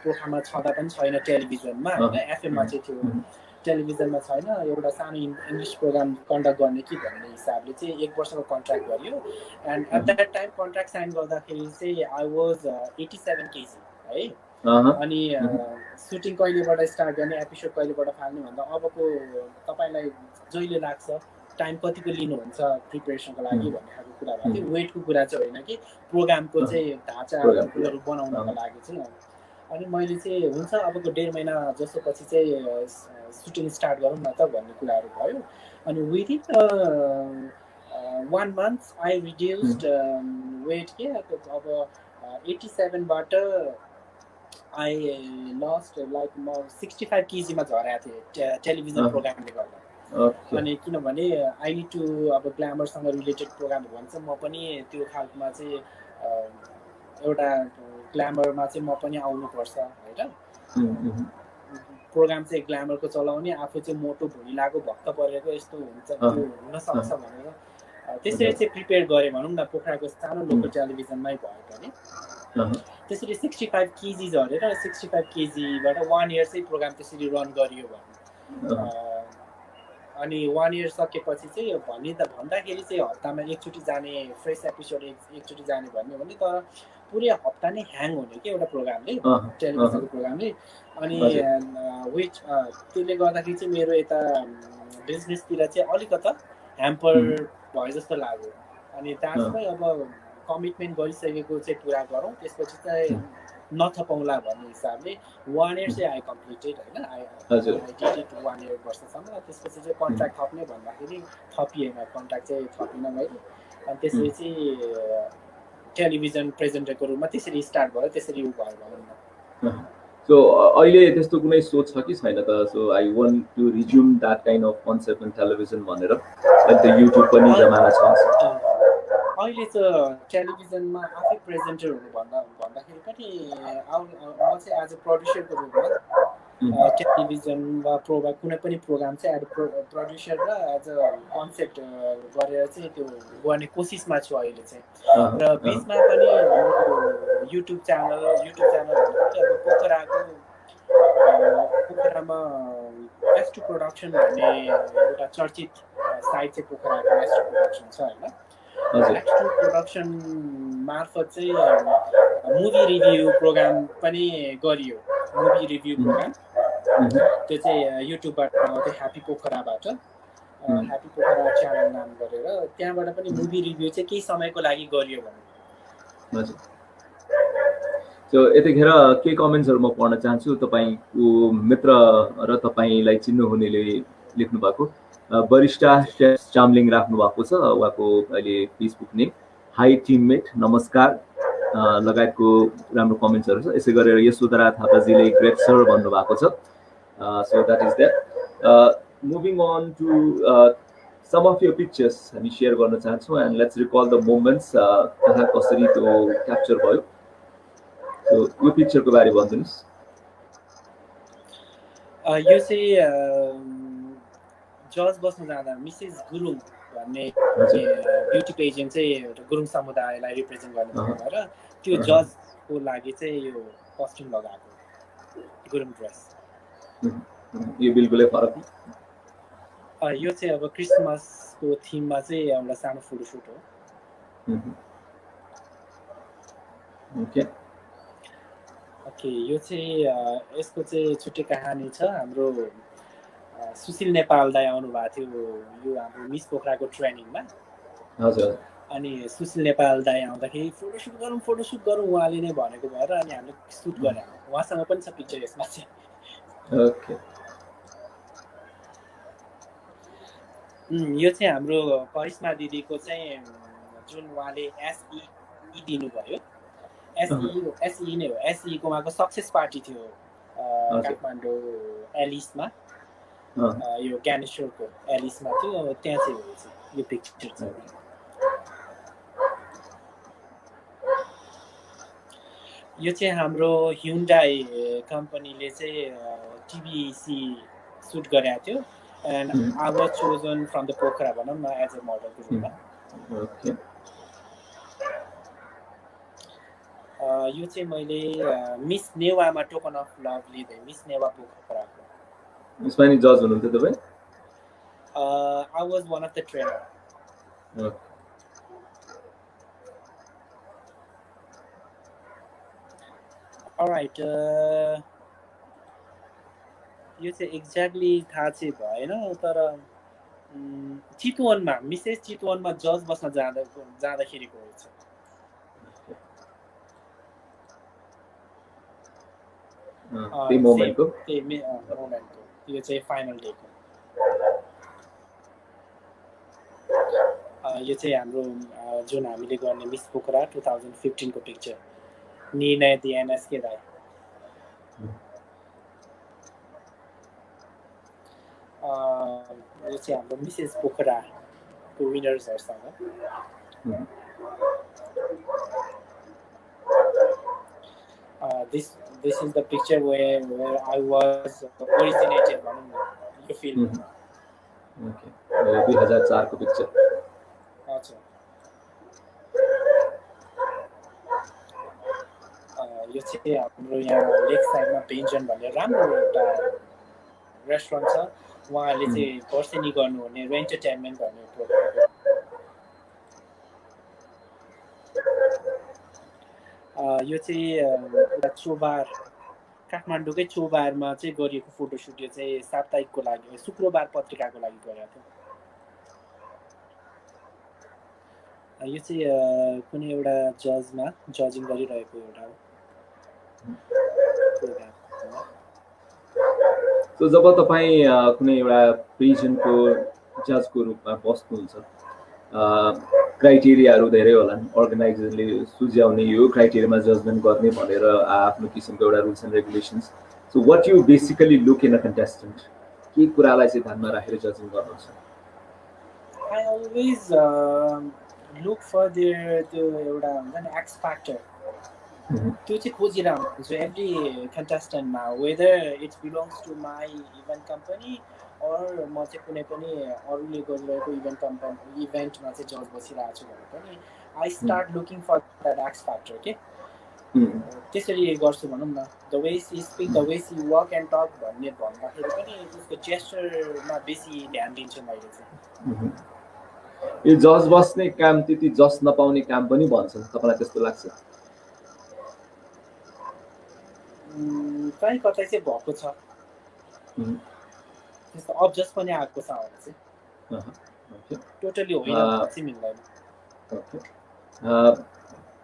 पोखरामा छँदा पनि छैन टेलिभिजनमा होइन, एफएममा चाहिँ थियो, टेलिभिजनमा छैन, एउटा सानो इङ्ग्लिस प्रोग्राम कन्डक्ट गर्ने कि भन्ने हिसाबले चाहिँ 1 वर्षको कन्ट्र्याक्ट गरियो। And at that time contract sign गर्दाखेरि चाहिँ आई वाज 87 केजी है। अनि सुटिङ कहिलेबाट स्टार्ट गर्ने, एपिसोड कहिलेबाट फाल्ने भन्दा अबको तपाईँलाई जहिले लाग्छ टाइम कतिको लिनुहुन्छ प्रिपेरेसनको लागि भन्ने खालको कुरा भएको थियो। वेटको कुरा चाहिँ होइन कि प्रोग्रामको चाहिँ ढाँचाहरू बनाउनको लागि चाहिँ। अनि मैले चाहिँ हुन्छ अबको 1.5 महिना जस्तो पछि चाहिँ सुटिङ स्टार्ट गरौँ न त भन्ने कुराहरू भयो। अनि within 1 month I reduced weight के अब 87बाट आई लस्ट लाइक म 65 केजीमा झरेको थिएँ टेलिभिजन प्रोग्रामले गर्दा। अनि किनभने आई निड टु अब ग्ल्यामरसँग रिलेटेड प्रोग्राम भन्छ, म पनि त्यो खालकोमा चाहिँ एउटा ग्ल्यामरमा चाहिँ म पनि आउनुपर्छ होइन। प्रोग्राम चाहिँ ग्ल्यामरको चलाउने, आफू चाहिँ मोटो भुँडी लागेको भक्त परेको यस्तो हुन्छ हुनसक्छ भनेर त्यसरी चाहिँ प्रिपेयर गरेँ भनौँ न, पोखराको सानो लोकल टेलिभिजनमै भयो पनि। त्यसरी 65 केजी झरेर 65 केजीबाट 1 इयर चाहिँ प्रोग्राम त्यसरी रन गरियो भने। अनि 1 इयर सकेपछि चाहिँ भन्दाखेरि चाहिँ हप्तामा एकचोटि जाने, फ्रेस एपिसोड एकचोटि जाने भन्ने हो भने, तर पुरै हप्ता नै ह्याङ हुने कि एउटा प्रोग्रामले, टेलिभिजनको प्रोग्रामले। अनि त्यसले गर्दाखेरि चाहिँ मेरो यता बिजनेसतिर चाहिँ अलिकता ह्याम्पर भयो जस्तो लाग्यो। अनि दाजलाई अब कमिटमेन्ट गरिसकेको चाहिँ पुरा गरौँ, त्यसपछि चाहिँ नथपाउँला भन्ने हिसाबले 1 इयर चाहिँ आई कम्प्लिटेड होइन। आई डिड 1 इयर वर्षसम्म। त्यसपछि चाहिँ कन्ट्र्याक्ट थप्ने भन्दाखेरि थपिएन, कन्ट्र्याक्ट चाहिँ थपिनँ मैले। अनि त्यसरी चाहिँ टेलिभिजन प्रेजेन्टरको रूपमा त्यसरी स्टार्ट भयो, त्यसरी भयो भनौँ न। सो अहिले त्यस्तो कुनै सोच छ कि छैन त? So I want to resume that kind of concept in television भनेर, अहिले त युट्युब पनि जमाना छ। अहिले त टेलिभिजनमा आफै प्रेजेन्टर हुनु भन्दाखेरि पनि म चाहिँ एज अ प्रड्युसरको रूपमा टेलिभिजन वा कुनै पनि प्रोग्राम चाहिँ एज अ प्रड्युसर र एज अ कन्सेप्ट गरेर चाहिँ त्यो गर्ने कोसिसमा छु अहिले चाहिँ। र बिचमा पनि युट्युब च्यानल पोखरामा एस2 प्रोडक्सन भन्ने एउटा चर्चित साइट चाहिँ पोखराको एस2 प्रोडक्सन छ होइन। एस2 प्रोडक्सन मार्फत चाहिँ मुभी रिभ्यू प्रोग्राम पनि गरियो, मुभी रिभ्यू प्रोग्राम। त्यो चाहिँ युट्युबबाट त्यो ह्याप्पी पोखराबाट, ह्याप्पी पोखरा च्यानल नाम गरेर त्यहाँबाट पनि मुभी रिभ्यू चाहिँ केही समयको लागि गरियो भने। हजुर। सो यतिखेर केही कमेन्ट्सहरू म पढ्न चाहन्छु। तपाईँको मित्र र तपाईँलाई चिन्नुहुनेले लेख्नु भएको, बरिष्ठा शेफ चामलिङ राख्नु भएको छ उहाँको अहिले फेसबुक नेम। हाई टिममेट नमस्कार लगायतको राम्रो कमेन्ट्सहरू छ। यसै गरेर यशोधरा थापाजीले ग्रेट सर भन्नुभएको छ। So that is that. Moving on to some of your pictures हामी सेयर गर्न चाहन्छौँ and let's recall the moments कहाँ कसरी त्यो क्याप्चर भयो. So यो पिक्चरको बारे भनिदिनुस्. यो चाहिँ जज बस्न जाँदा मिसेस गुरुङ भन्ने ब्युटी पेजेन्ट चाहिँ एउटा गुरुङ समुदायलाई रिप्रेजेन्ट गर्नु भएर त्यो जजको लागि चाहिँ यो कस्ट्युम लगाएको गुरुङ ड्रेस. यो बिल्कुलै फरक. यो चाहिँ अब क्रिसमसको थिममा चाहिँ एउटा सानो फोटोसुट हो. ओके यो चाहिँ यसको चाहिँ छुट्टै कहानी छ. हाम्रो सुशील नेपाल दाइ आउनु भएको थियो यो हाम्रो मिस पोखराको ट्रेनिङमा. हजुर. अनि सुशील नेपाल दाइ आउँदाखेरि फोटोसुट गरौँ उहाँले नै भनेको भएर अनि हामीले सुट गरे. उहाँसँग पनि छ पिक्चर यसमा चाहिँ. ओके. यो चाहिँ हाम्रो करिश्मा दिदीको चाहिँ जुन उहाँले एसई दिनुभयो. एसई नै हो. एसई को उहाँको सक्सेस पार्टी थियो काठमाडौँ एलिसमा. यो ज्ञानेश्वरको एलिसमा थियो. त्यहाँ चाहिँ हो यो पिक्चर चाहिँ. यो चाहिँ हाम्रो ह्युन्डाई कम्पनीले चाहिँ टिभीसी सुट गरेको थियो. And I was chosen from the Pokhara भनौँ न एज अ मोडलको रूपमा. यो चाहिँ मैले मिस नेवामा टोकन अफ लभ लिँदै मिस नेवा पोखराको. यसमा नि जज हुनुहुन्थ्यो तपाईँ? I was one of the trainer. Alright. यो चाहिँ एक्ज्याक्टली थाहा चाहिँ भएन तर चितवनमा मिसेस चितवनमा जज बस्न जाँदाखेरिको रहेछ. त्यही मोमेन्टको यो चाहिँ फाइनल डेको. यो चाहिँ हाम्रो जुन हामीले गर्ने मिस पोखरा 2015 को पिक्चर निर्णय DNSK दाइ. यो चाहिँ हाम्रो Mrs पोखराको विनर्सहरूसँग. This is the picture where I was originated भनौँ न यो फिल्म. ओके. 2004 को पिक्चर. अच्छा. यो चाहिँ हाम्रो यहाँ लेक साइडमा पेन्सन भन्ने राम्रो एउटा रेस्टुरेन्ट छ. उहाँले चाहिँ वर्षेनी गर्नुहुने एन्टरटेनमेन्ट भन्ने प्रोग्राम. यो चाहिँ एउटा चोबार काठमाडौँकै चोबारमा चाहिँ गरिएको फोटोसुट. यो चाहिँ साप्ताहिकको लागि शुक्रबार पत्रिकाको लागि गरेको थियो. यो चाहिँ कुनै एउटा जजमा जजिङ गरिरहेको एउटा हो. सो जब तपाईँ कुनै एउटा पेजेन्टको जजको रूपमा बस्नुहुन्छ क्राइटेरियाहरू धेरै होलान्. अर्गनाइजरले सुझाउने यो क्राइटेरियामा जजमेन्ट गर्ने भनेर आफ्नो किसिमको एउटा rules and regulations. So what you basically look in a contestant के कुरालाई चाहिँ ध्यानमा राखेर जजिङ गर्नुहुन्छ? I always look for the X factor. त्यो चाहिँ खोजिरहेको हुन्छु एभ्री कन्टेस्टेन्टमा, whether it belongs to my event company or म चाहिँ कुनै पनि अरूले गरिरहेको इभेन्टमा चाहिँ जज बसिरहेको छु भने पनि I start looking for that X factor के त्यसरी गर्छु भनौँ न। The way she speak, the way she work and talk भन्ने भन्दाखेरि पनि त्यसको जेस्चरमा बेसी ध्यान दिन्छु मैले चाहिँ। यो जज बस्ने काम त्यति जज नपाउने काम पनि भन्छ, तपाईँलाई त्यस्तो लाग्छ? कहीँ कतै चाहिँ भएको छ, त्यस्तो अब्जस्ट पनि आएको छ भने चाहिँ टोटली होइन चाहिँ मिल्दैन।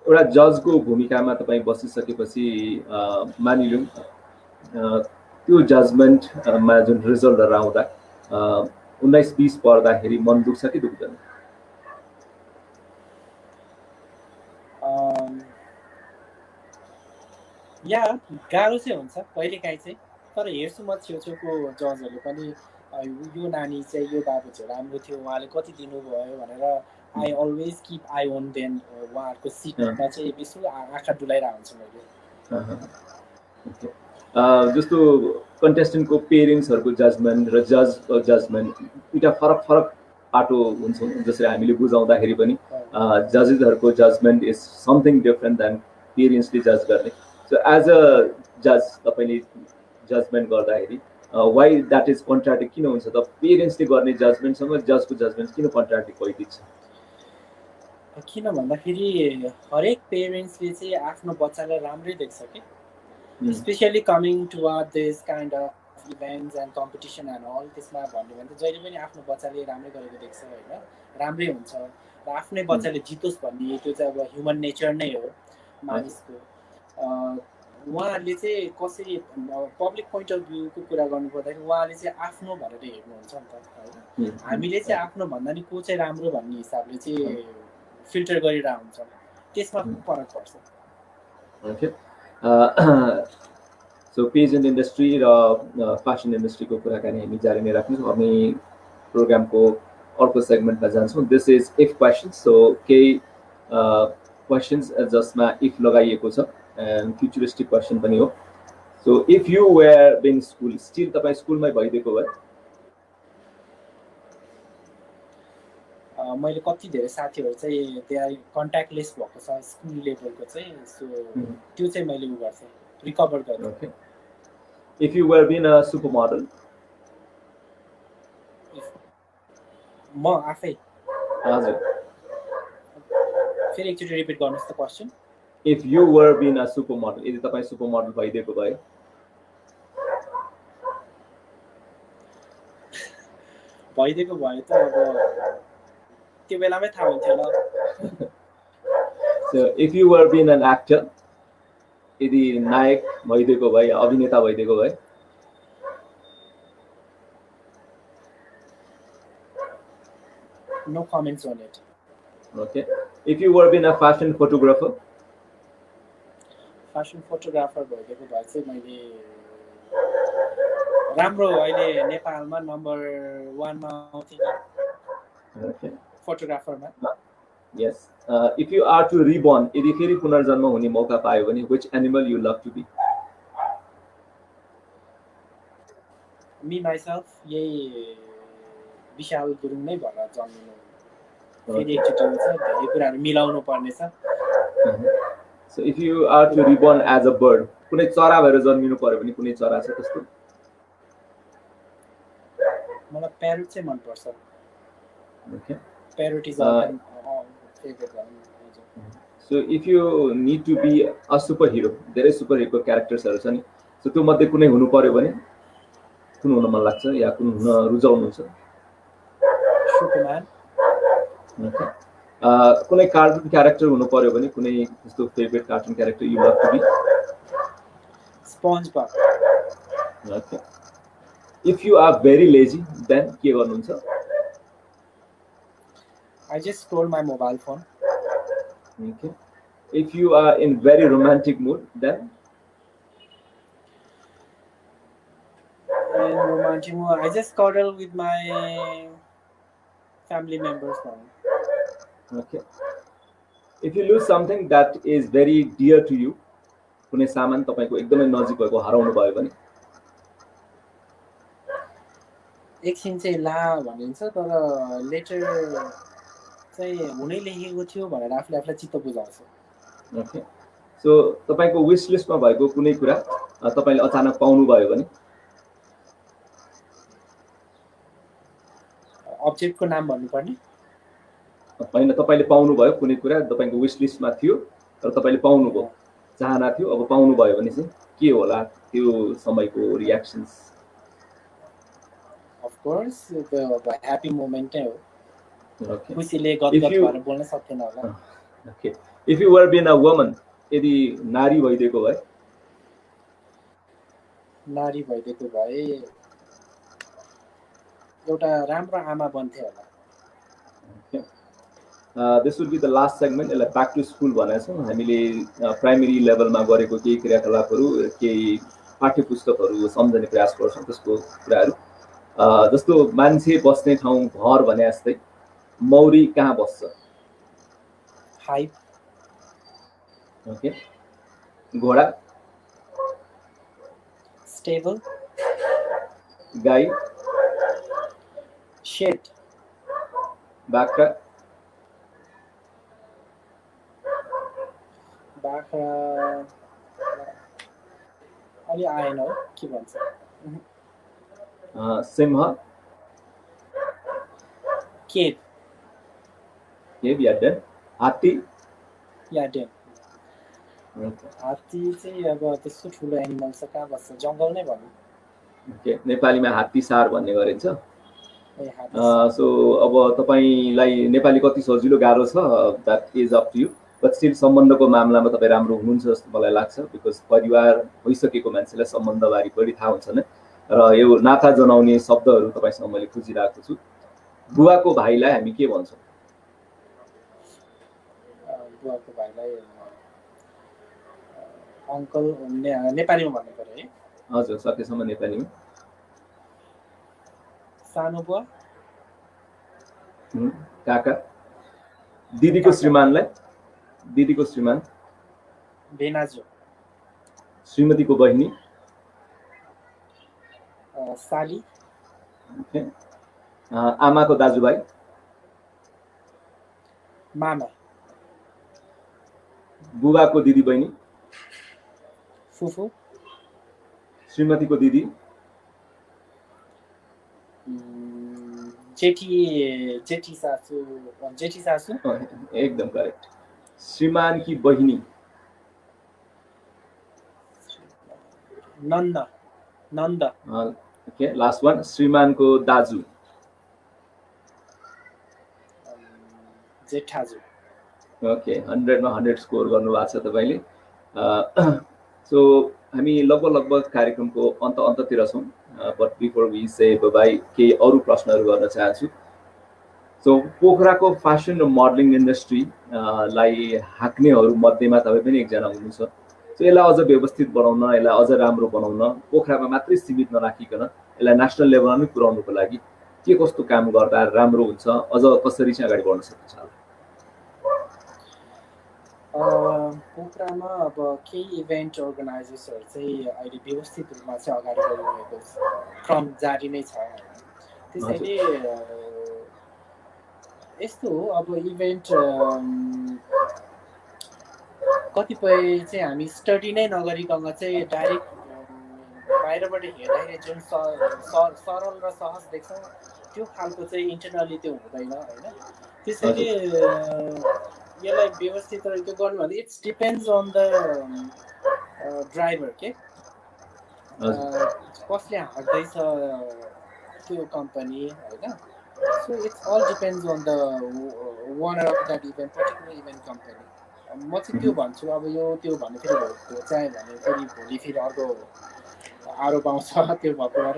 एउटा जजको भूमिकामा तपाईँ बसिसकेपछि मानिलिउँ त्यो जजमेन्टमा जुन रिजल्टहरू आउँदा 19-20 पर्दाखेरि मन दुख्छ कि दुख्दैन? या गाह्रो चाहिँ हुन्छ कहिलेकाहीँ चाहिँ, तर हेर्छु म छेउछेउको जजहरूले पनि यो नानी चाहिँ यो बाबु चाहिँ राम्रो थियो, उहाँले कति दिनुभयो भनेर I always keep eye on then. उहाँहरूको सिटमा चाहिँ यसो आँखा डुलाइरहेको हुन्छु मैले। जस्तो कन्टेस्टेन्टको पेरेन्ट्सहरूको जजमेन्ट र जजको जजमेन्ट दुईवटा फरक फरक पाटो हुन्छ, जसरी हामीले बुझाउँदाखेरि पनि जजेसहरूको judgment is something different than पेरेन्ट्सले जज गर्ने। सो एज अ जज तपाईँले जजमेन्ट गर्दाखेरि वाइ द्याट इज कन्ट्राडिक्ट किन हुन्छ त? पेरेन्ट्सले गर्ने जजमेन्टसँग जजको जजमेन्ट किन कन्ट्राडिक्ट भइदिन्छ? किन भन्दाखेरि हरेक पेरेन्ट्सले चाहिँ आफ्नो बच्चालाई राम्रै देख्छ कि, specially coming toward this kind of events and competition and all. त्यसमा भन्यो भने त जहिले पनि आफ्नो बच्चाले राम्रै गरेको देख्छ होइन, राम्रै हुन्छ। र आफ्नै बच्चाले जितोस् भन्ने त्यो चाहिँ अब ह्युमन नेचर नै हो मानिसको। उहाँहरूले चाहिँ कसरी पब्लिक पोइन्ट अफ भ्यूको कुरा गर्नुपर्दाखेरि उहाँले चाहिँ आफ्नो भनेर हेर्नुहुन्छ नि त होइन। हामीले चाहिँ आफ्नो भन्दा नि को चाहिँ राम्रो भन्ने हिसाबले चाहिँ फिल्टर गरिरहेको हुन्छ, त्यसमा फरक पर्छ। सो पेजेन्ट इन्डस्ट्री र फेसन इन्डस्ट्रीको कुराकानी हामी जारी नै राख्छौँ। हामी प्रोग्रामको अर्को सेगमेन्टमा जान्छौँ। This is if questions. So केही क्वेसन्स जसमा इफ लगाइएको छ एन्ड फ्युचरिस्टिक क्वेसन पनि हो। So if you were been school, still तपाईँ स्कुलमै भइदिएको भए? मैले कति धेरै साथीहरू चाहिँ त्यहाँ कन्ट्याक्टलेस भएको छ स्कुल लेभलको चाहिँ, सो त्यो चाहिँ मैले उ गर्थेँ, रिकभर गरेँ। Okay. If you were been a super model? म आफै? हजुर। फेरि एकचोटि रिपिट गर्नुहोस् त question. If you were been a super model, यदि तपाईँ सुपर मोडल भइदिएको भए? भइदिएको भए त अब त्यो बेलामै थाहा हुन्थ्यो होला। So if you were being an actor, यदि नायक भइदिएको भए या अभिनेता भइदिएको भए? No comments on it. Okay. If you were being a fashion photographer? Fashion photographer भइदिएको भए चाहिँ मैले राम्रो अहिले नेपालमा नम्बर 1 मा आउँथेँ नि। Okay. फोटोग्राफरमा। Yes. If you are to reborn, यदि फेरि पुनर्जन्म हुने मौका पायो भने which animal you love to be? Me myself यही विशाल गुरुङ नै भएर जन्मिनु। फेरि एकचोटि हुन्छ धेरै कुराहरू मिलाउनु पर्ने छ। So if you are to reborn as a bird, कुनै चरा भएर जन्मिनु पर्यो भने कुनै चरा छ त्यस्तो? मलाई प्यारोट चाहिँ मन पर्छ। Okay. Parrot is favorite one. So if you need to be a superhero, धेरै सुपरहिरो क्यारेक्टर्सहरु छन्, सो त्यो मध्ये कुनै हुनु पर्यो भने कुन हुन मन लाग्छ या कुन हुन रुचाउनुहुन्छ? सुपरम्यान। Okay. कुनै कार्टुन क्यारेक्टर हुनु पर्यो भने कुनै त्यस्तो favourite cartoon character you love to be? SpongeBob. Okay. If you are very lazy, then के गर्नुहुन्छ? I just scroll my mobile phone. Okay. If you are in very romantic mood, then? In romantic mood, I just cuddle with my family members now. Okay. If you lose something that is very dear to you, कुनै सामान तपाईको एकदमै नजिक भएको हराउनु भयो भने? एकछिन चाहिँ ला भनिन्छ तर लेटर चाहिँ हुनै लेखेको थियो भनेर आफूले आफूलाई चित्त बुझाउँछ। ओके। सो तपाईको विश लिस्टमा भएको कुनै कुरा तपाईले अचानक पाउनु भयो भने? अब्जेक्टको नाम भन्नुपर्ने? हैन, तपाईले पाउनु भयो कुनै कुरा तपाईको विश लिस्टमा थियो तर तपाईले पाउनु भयो, चाहना थियो, अब पाउनु भयो भने चाहिँ के होला त्यो समयको reactions? Of course, the happy moment है हो। Okay. खुसीले गदगद भएर बोल्न सक्दैन होला। Okay. If you were being a woman, यदि नारी भइदिएको भए? नारी भइदिएको भए एउटा राम्रो आमा बन्थे होला। Okay. This will be the last segment. यसलाई back to school भनेको छौं। हामीले प्राइमरी लेभलमा गरेको केही क्रियाकलापहरू, केही पाठ्यपुस्तकहरू सम्झने प्रयास गर्छौं त्यसको कुराहरू। जस्तो मान्छे बस्ने ठाउँ घर भने जस्तै मौरी कहाँ बस्छ? Hype, okay. घोडा, स्टेबल, गाई, शेड, बाख्रा, बाख्रा अलि आएन हो, के भन्छ? सिंह, केभ, केभ या डेन, हात्ती, या डेन। हात्ती चाहिँ अब त्यस्तो ठुलो एनिमल छ, कहाँ बस्छ? जङ्गल नै भनौँ। ओके, नेपालीमा हात्ती सार भन्ने गरिन्छ। ए, हात्ती सो अब तपाईँलाई नेपाली कति सजिलो गाह्रो छ that is up to you, but still सम्बन्धको मामलामा तपाईँ राम्रो हुनुहुन्छ जस्तो मलाई लाग्छ, बिकज परिवार भइसकेको मान्छेलाई सम्बन्धबारे बढी थाहा हुन्छ नै, र यो नाता जनाउने शब्दहरू तपाईँसँग मैले खोजिरहेको छु। बुवाको भाइलाई हामी के भन्छौँ? बुवाको भाइलाई अङ्कल, नेपालीमा भन्नु पर्यो है? हजुर, सकेसम्म नेपालीमा। सानो बुवा, काका। दिदीको श्रीमानलाई? दिदीको श्रीमान, बेनाजु। श्रीमतीको बहिनी, साली। ओके। आमाको दाजुभाइ, मामा। बुबाको दिदी बहिनी, फुफू। श्रीमतीको दिदी, जेठी सासू। जेठी सासू, एकदम करेक्ट। श्रीमान की बहिनी, नन्द। नन्द, ओके। लास्ट वान, श्रीमानको दाजु, जेठाजु। ओके। 100 मा 100 स्कोर गर्नुभएको छ तपाईँले। सो हामी लगभग कार्यक्रमको अन्ततिर छौँ, but before we say bye केही अरू प्रश्नहरू गर्न चाहन्छु। सो पोखराको फेसन र मोडलिङ इन्डस्ट्री लाई हाँक्नेहरू मध्येमा तपाईँ पनि एकजना हुनुहुन्छ। सो यसलाई अझ व्यवस्थित बनाउन, यसलाई अझ राम्रो बनाउन, पोखरामा मात्रै सीमित नराखिकन यसलाई नेसनल लेभलमा पनि पुर्याउनुको लागि के कस्तो काम गर्दा राम्रो हुन्छ, अझ कसरी चाहिँ अगाडि बढ्न सकिन्छ? पोखरामा अब केही इभेन्ट अर्गनाइजर्सहरू चाहिँ अहिले व्यवस्थित रूपमा चाहिँ अगाडि बढिरहेको क्रम जारी नै छ। त्यसैले यस्तो हो, अब इभेन्ट कतिपय चाहिँ हामी स्टडी नै नगरिकन चाहिँ डाइरेक्ट बाहिरबाट हेर्दाखेरि जुन सरल र सहज देख्छौँ त्यो खालको चाहिँ इन्टरनली त्यो हुँदैन होइन। त्यसैले यसलाई व्यवस्थित तरिकाले गर्नु भने it's depends on the driver के कसले हाँक्दैछ त्यो कम्पनी होइन। So it's all depends on the owner of that event, particular event company. म चाहिँ त्यो भन्छु, अब यो त्यो भन्ने फेरि चाहे भने फेरि भोलि फेरि अर्को आरोप आउँछ त्यो भएको भएर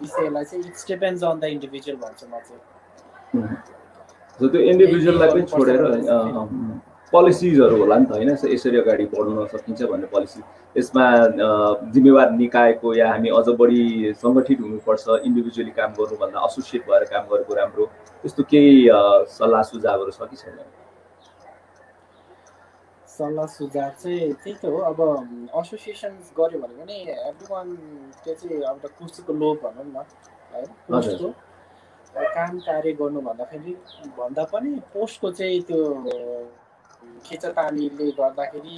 विषयलाई चाहिँ it's depends on the individual भन्छु म चाहिँ। त्यो इन्डिभिजुअललाई पनि छोडेर पोलिसिजहरू होला नि त होइन, यसरी अगाडि बढ्न सकिन्छ भन्ने पोलिसी, यसमा जिम्मेवार निकायको या हामी अझ बढी सङ्गठित हुनुपर्छ, इन्डिभिजुअली काम गर्नुभन्दा एसोसिएट भएर काम गरेको राम्रो, त्यस्तो केही सल्लाह सुझावहरू छ कि छैन? सल्लाह सुझाव चाहिँ त्यही त हो, अब एसोसिएसन्स गऱ्यो भने पनि एभ्री वान त्यो चाहिँ अब कुर्सीको लोभ भनौँ न है, पोस्टको काम कार्य गर्नु भन्दा पनि पोस्टको चाहिँ त्यो खिचतानीले गर्दाखेरि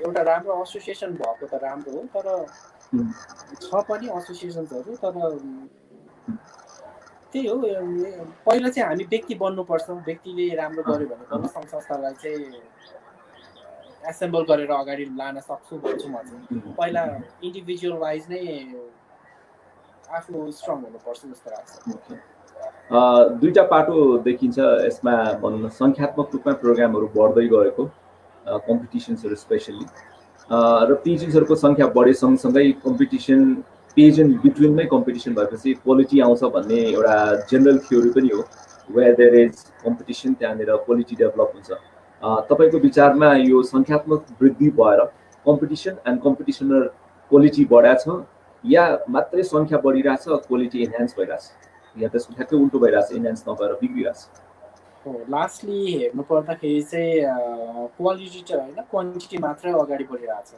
एउटा राम्रो एसोसिएसन भएको त राम्रो हो, तर छ पनि एसोसिएसन्सहरू, तर त्यही हो पहिला चाहिँ हामी व्यक्ति बन्नुपर्छ, व्यक्तिले राम्रो गर्यो भने बल्ल सङ्घ संस्थालाई चाहिँ एसेम्बल गरेर अगाडि लान सक्छु भन्छु म चाहिँ। पहिला इन्डिभिजुअल वाइज नै आफू स्ट्रङ हुनुपर्छ जस्तो लाग्छ। दुईटा पाटो देखिन्छ यसमा भनौँ न, सङ्ख्यात्मक रूपमा प्रोग्रामहरू बढ्दै गएको, कम्पिटिसन्सहरू स्पेसली, र पेजेसहरूको सङ्ख्या बढे सँगसँगै कम्पिटिसन पेज एन्ड बिट्विनमै कम्पिटिसन भएपछि क्वालिटी आउँछ भन्ने एउटा जेनरल थ्योरी पनि हो। वेयर देयर इज कम्पिटिसन त्यहाँनिर क्वालिटी डेभलप हुन्छ। तपाईँको विचारमा यो सङ्ख्यात्मक वृद्धि भएर कम्पिटिसन एन्ड कम्पिटिसनर क्वालिटी बढाएको छ या मात्रै सङ्ख्या बढिरहेछ क्वालिटी इन्हान्स भइरहेछ या त्यसको ठ्याक्कै उल्टो भइरहेछ इन्हान्स नभएर बिग्रिरहेछ हो लास्टली हेर्नु पर्दाखेरि चाहिँ क्वालिटी चाहिँ होइन क्वान्टिटी मात्रै अगाडि बढिरहेछ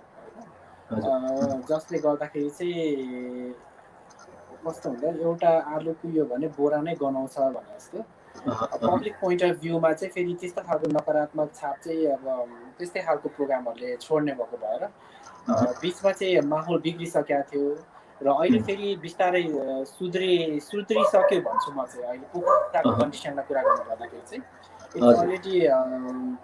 होइन जसले गर्दाखेरि चाहिँ कस्तो हुन्छ एउटा आलु कुहियो भने बोरा नै गनाउँछ भने जस्तो पब्लिक पोइन्ट अफ भ्यूमा चाहिँ फेरि त्यस्तो खालको नकारात्मक छाप चाहिँ अब त्यस्तै खालको प्रोग्रामहरूले छोड्ने भएको भएर बिचमा चाहिँ माहौल बिग्रिसकेको थियो र अहिले फेरि बिस्तारै सुध्रिसक्यो भन्छु म चाहिँ अहिले पोखराको कन्डिसनमा कुरा गर्नु पर्दाखेरि चाहिँ इट्स अलरेडी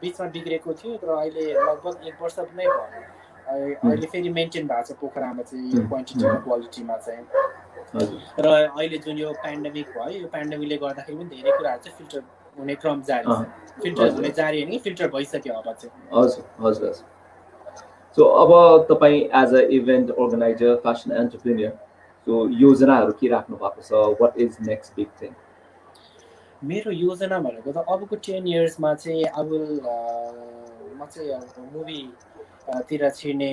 बिचमा बिग्रेको थियो र अहिले लगभग 1 वर्ष नै भयो अहिले फेरि मेन्टेन भएको छ पोखरामा चाहिँ यो क्वान्टिटी र क्वालिटीमा चाहिँ र अहिले जुन यो पेन्डेमिक भयो यो पेन्डेमिकले गर्दाखेरि पनि धेरै कुराहरू चाहिँ फिल्टर हुने क्रम जारी छ फिल्टर हुने जारी होइन फिल्टर भइसक्यो अब चाहिँ हजुर हजुर सो अब तपाईँ as a event organiser fashion entrepreneur so योजनाहरू के राख्नु भएको छ what is next big thing मेरो योजना भनेको त अबको 10 इयर्समा चाहिँ अब म चाहिँ मुभी तिर छिर्ने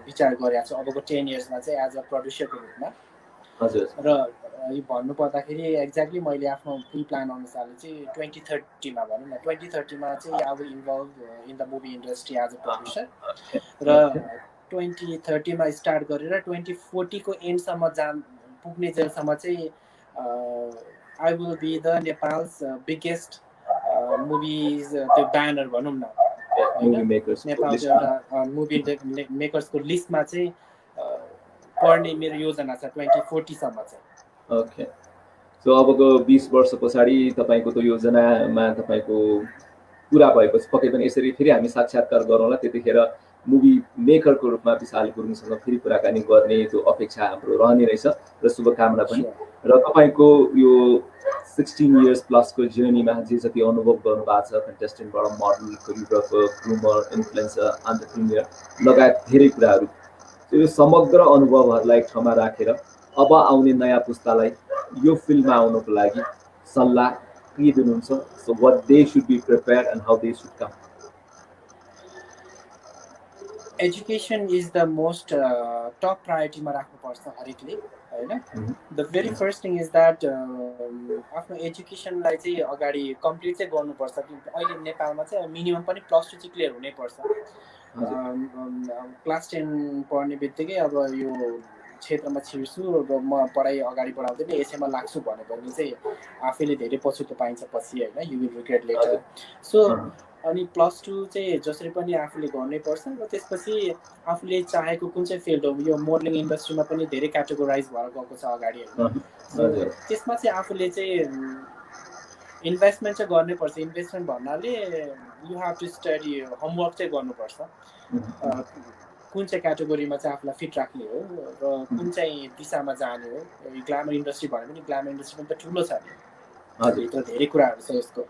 विचार गरेको छु अबको 10 इयर्समा चाहिँ एज अ प्रड्युसरको रूपमा हजुर र यो भन्नु पर्दाखेरि एक्ज्याक्टली मैले आफ्नो प्री प्लान अनुसारले चाहिँ 2030मा भनौँ न 2030मा चाहिँ अब involve in the movie industry as a producer र 2030मा स्टार्ट गरेर 2040 को एन्डसम्म पुग्ने जेलसम्म चाहिँ I will be the Nepal's biggest movies त्यो ब्यानर भनौँ न नेपालको मुभी मेकर्सको लिस्टमा चाहिँ पढ्ने मेरो योजना छ 2040 सम्म चाहिँ ओके सो अबको 20 वर्ष पछाडि तपाईको त्यो योजनामा तपाईको पुरा भएपछि पक्कै पनि यसरी फेरि हामी साक्षात्कार गरौँला त्यतिखेर मुभी मेकरको रूपमा विशाल गुरुङसँग फेरि कुराकानी गर्ने त्यो अपेक्षा हाम्रो रहने रहेछ र शुभकामना पनि र तपाईको यो 16 इयर्स प्लसको जर्नीमा जे जति अनुभव गर्नु भएको छ कन्टेस्टेन्टबाट model choreographer groomer influencer entrepreneur लगायत धेरै कुराहरू यो समग्र अनुभवहरूलाई क्षमा राखेर अब आउने नयाँ पुस्तालाई यो फिल्डमा आउनको लागि सल्लाह के दिनुहुन्छ so what they should be prepared and how they should come education is the most top प्रायोरिटीमा राख्नुपर्छ हरेकले हैन the very first thing is that आफ्नो एजुकेसनलाई चाहिँ अगाडि कम्प्लिट चाहिँ गर्नुपर्छ अहिले नेपालमा चाहिँ मिनिमम पनि +2 चाहिँ क्लियर हुनैपर्छ क्लास 10 पढ्ने बित्तिकै अब यो क्षेत्रमा छिर्छु र म पढाइ अगाडि बढाउँदै यसैमा लाग्छु भने पनि चाहिँ आफैले धेरै पछुतो पाइन्छ पछि हैन you will regret later so अनि +2 चाहिँ जसरी पनि आफूले गर्नै पर्छ र त्यसपछि आफूले चाहेको कुन चाहिँ फिल्ड हो यो मोडलिङ इन्डस्ट्रीमा पनि धेरै क्याटेगोराइज भएर गएको छ अगाडि हैन त्यसमा चाहिँ आफूले चाहिँ इन्भेस्टमेन्ट चाहिँ गर्नै पर्छ इन्भेस्टमेन्ट भन्नाले you have to study homework चाहिँ गर्नुपर्छ कुन चाहिँ क्याटेगोरीमा चाहिँ आफूलाई फिट राख्ने हो र कुन चाहिँ दिशामा जाने हो ग्ल्यामर इन्डस्ट्री भने पनि ग्ल्यामर इन्डस्ट्री पनि त ठुलो छ नि भित्र धेरै कुराहरू छ यसको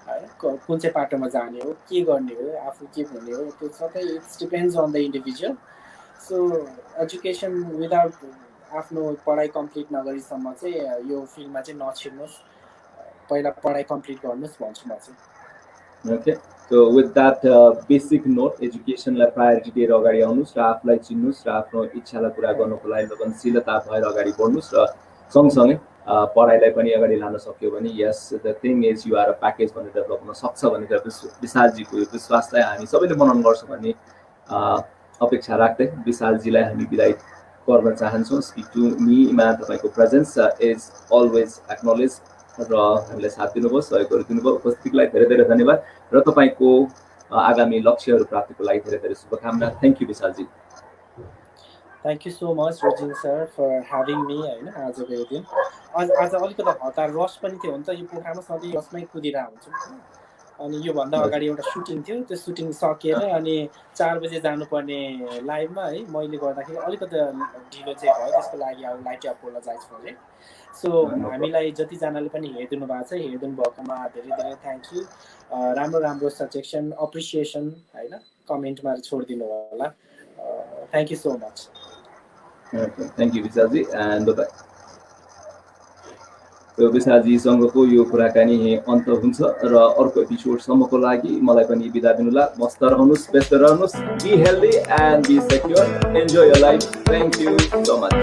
हैन कुन चाहिँ पाटोमा जाने हो के गर्ने हो आफू के भन्ने हो त्यो सबै it's depends on the individual so education without आफ्नो पढाइ कम्प्लिट नगरीसम्म चाहिँ यो फिल्डमा चाहिँ नछिर्नुहोस् पहिला पढाइ कम्प्लिट गर्नुहोस् भन्छु म चाहिँ okay so with that basic note एजुकेसनलाई प्रायोरिटी दिएर अगाडि आउनुहोस् र आफूलाई चिन्नुहोस् र आफ्नो इच्छालाई पुरा गर्नको लागि लगनशीलता भएर अगाडि बढ्नुहोस् र सँगसँगै पढाइलाई पनि अगाडि लान सक्यो भने यस the thing is you are a package भनेर डेभलप हुन सक्छ भनेर विशालजीको यो विश्वासलाई हामी सबैले बनाउनु गर्छौँ भन्ने अपेक्षा राख्दै विशालजीलाई हामी बिदाई गर्न चाहन्छौँ स्पिक टु मीमा तपाईँको प्रेजेन्स इज अलवेज एक्नोलेज र हामीलाई साथ दिनुभयो सहयोग गरिदिनुभयो उपस्थितिको लागि धेरै धेरै धन्यवाद र तपाईँको आगामी लक्ष्यहरू प्राप्तिको लागि धेरै धेरै शुभकामना थ्याङ्क यू विशालजी thank you so much Rojin sir for having me होइन आजको यो दिन आज अलिकति हतार रस पनि थियो भने त यो पोखरामा सधैँ रसमै कुदिरहेको हुन्छु अनि योभन्दा अगाडि एउटा सुटिङ थियो त्यो सुटिङ सकेर अनि 4 बजे जानुपर्ने लाइभमा है मैले गर्दाखेरि अलिकति ढिलो चाहिँ भयो त्यसको लागि अब लाइट अपोलोजाइज फर सो हामीलाई जतिजनाले पनि हेरिदिनु भएको छ हेरिदिनु भएकोमा धेरै धेरै थ्याङ्क यू राम्रो राम्रो सजेसन अप्रिसिएसन होइन कमेन्टमा छोडिदिनु होला thank you so much thank you विशालजी एन्ड बाई विशालजीसँगको यो कुराकानी अन्त हुन्छ र अर्को एपिसोडसम्मको लागि मलाई पनि बिदा दिनुला मस्त रहनुहोस् व्यस्त रहनुहोस् be healthy and be secure enjoy your life thank you so much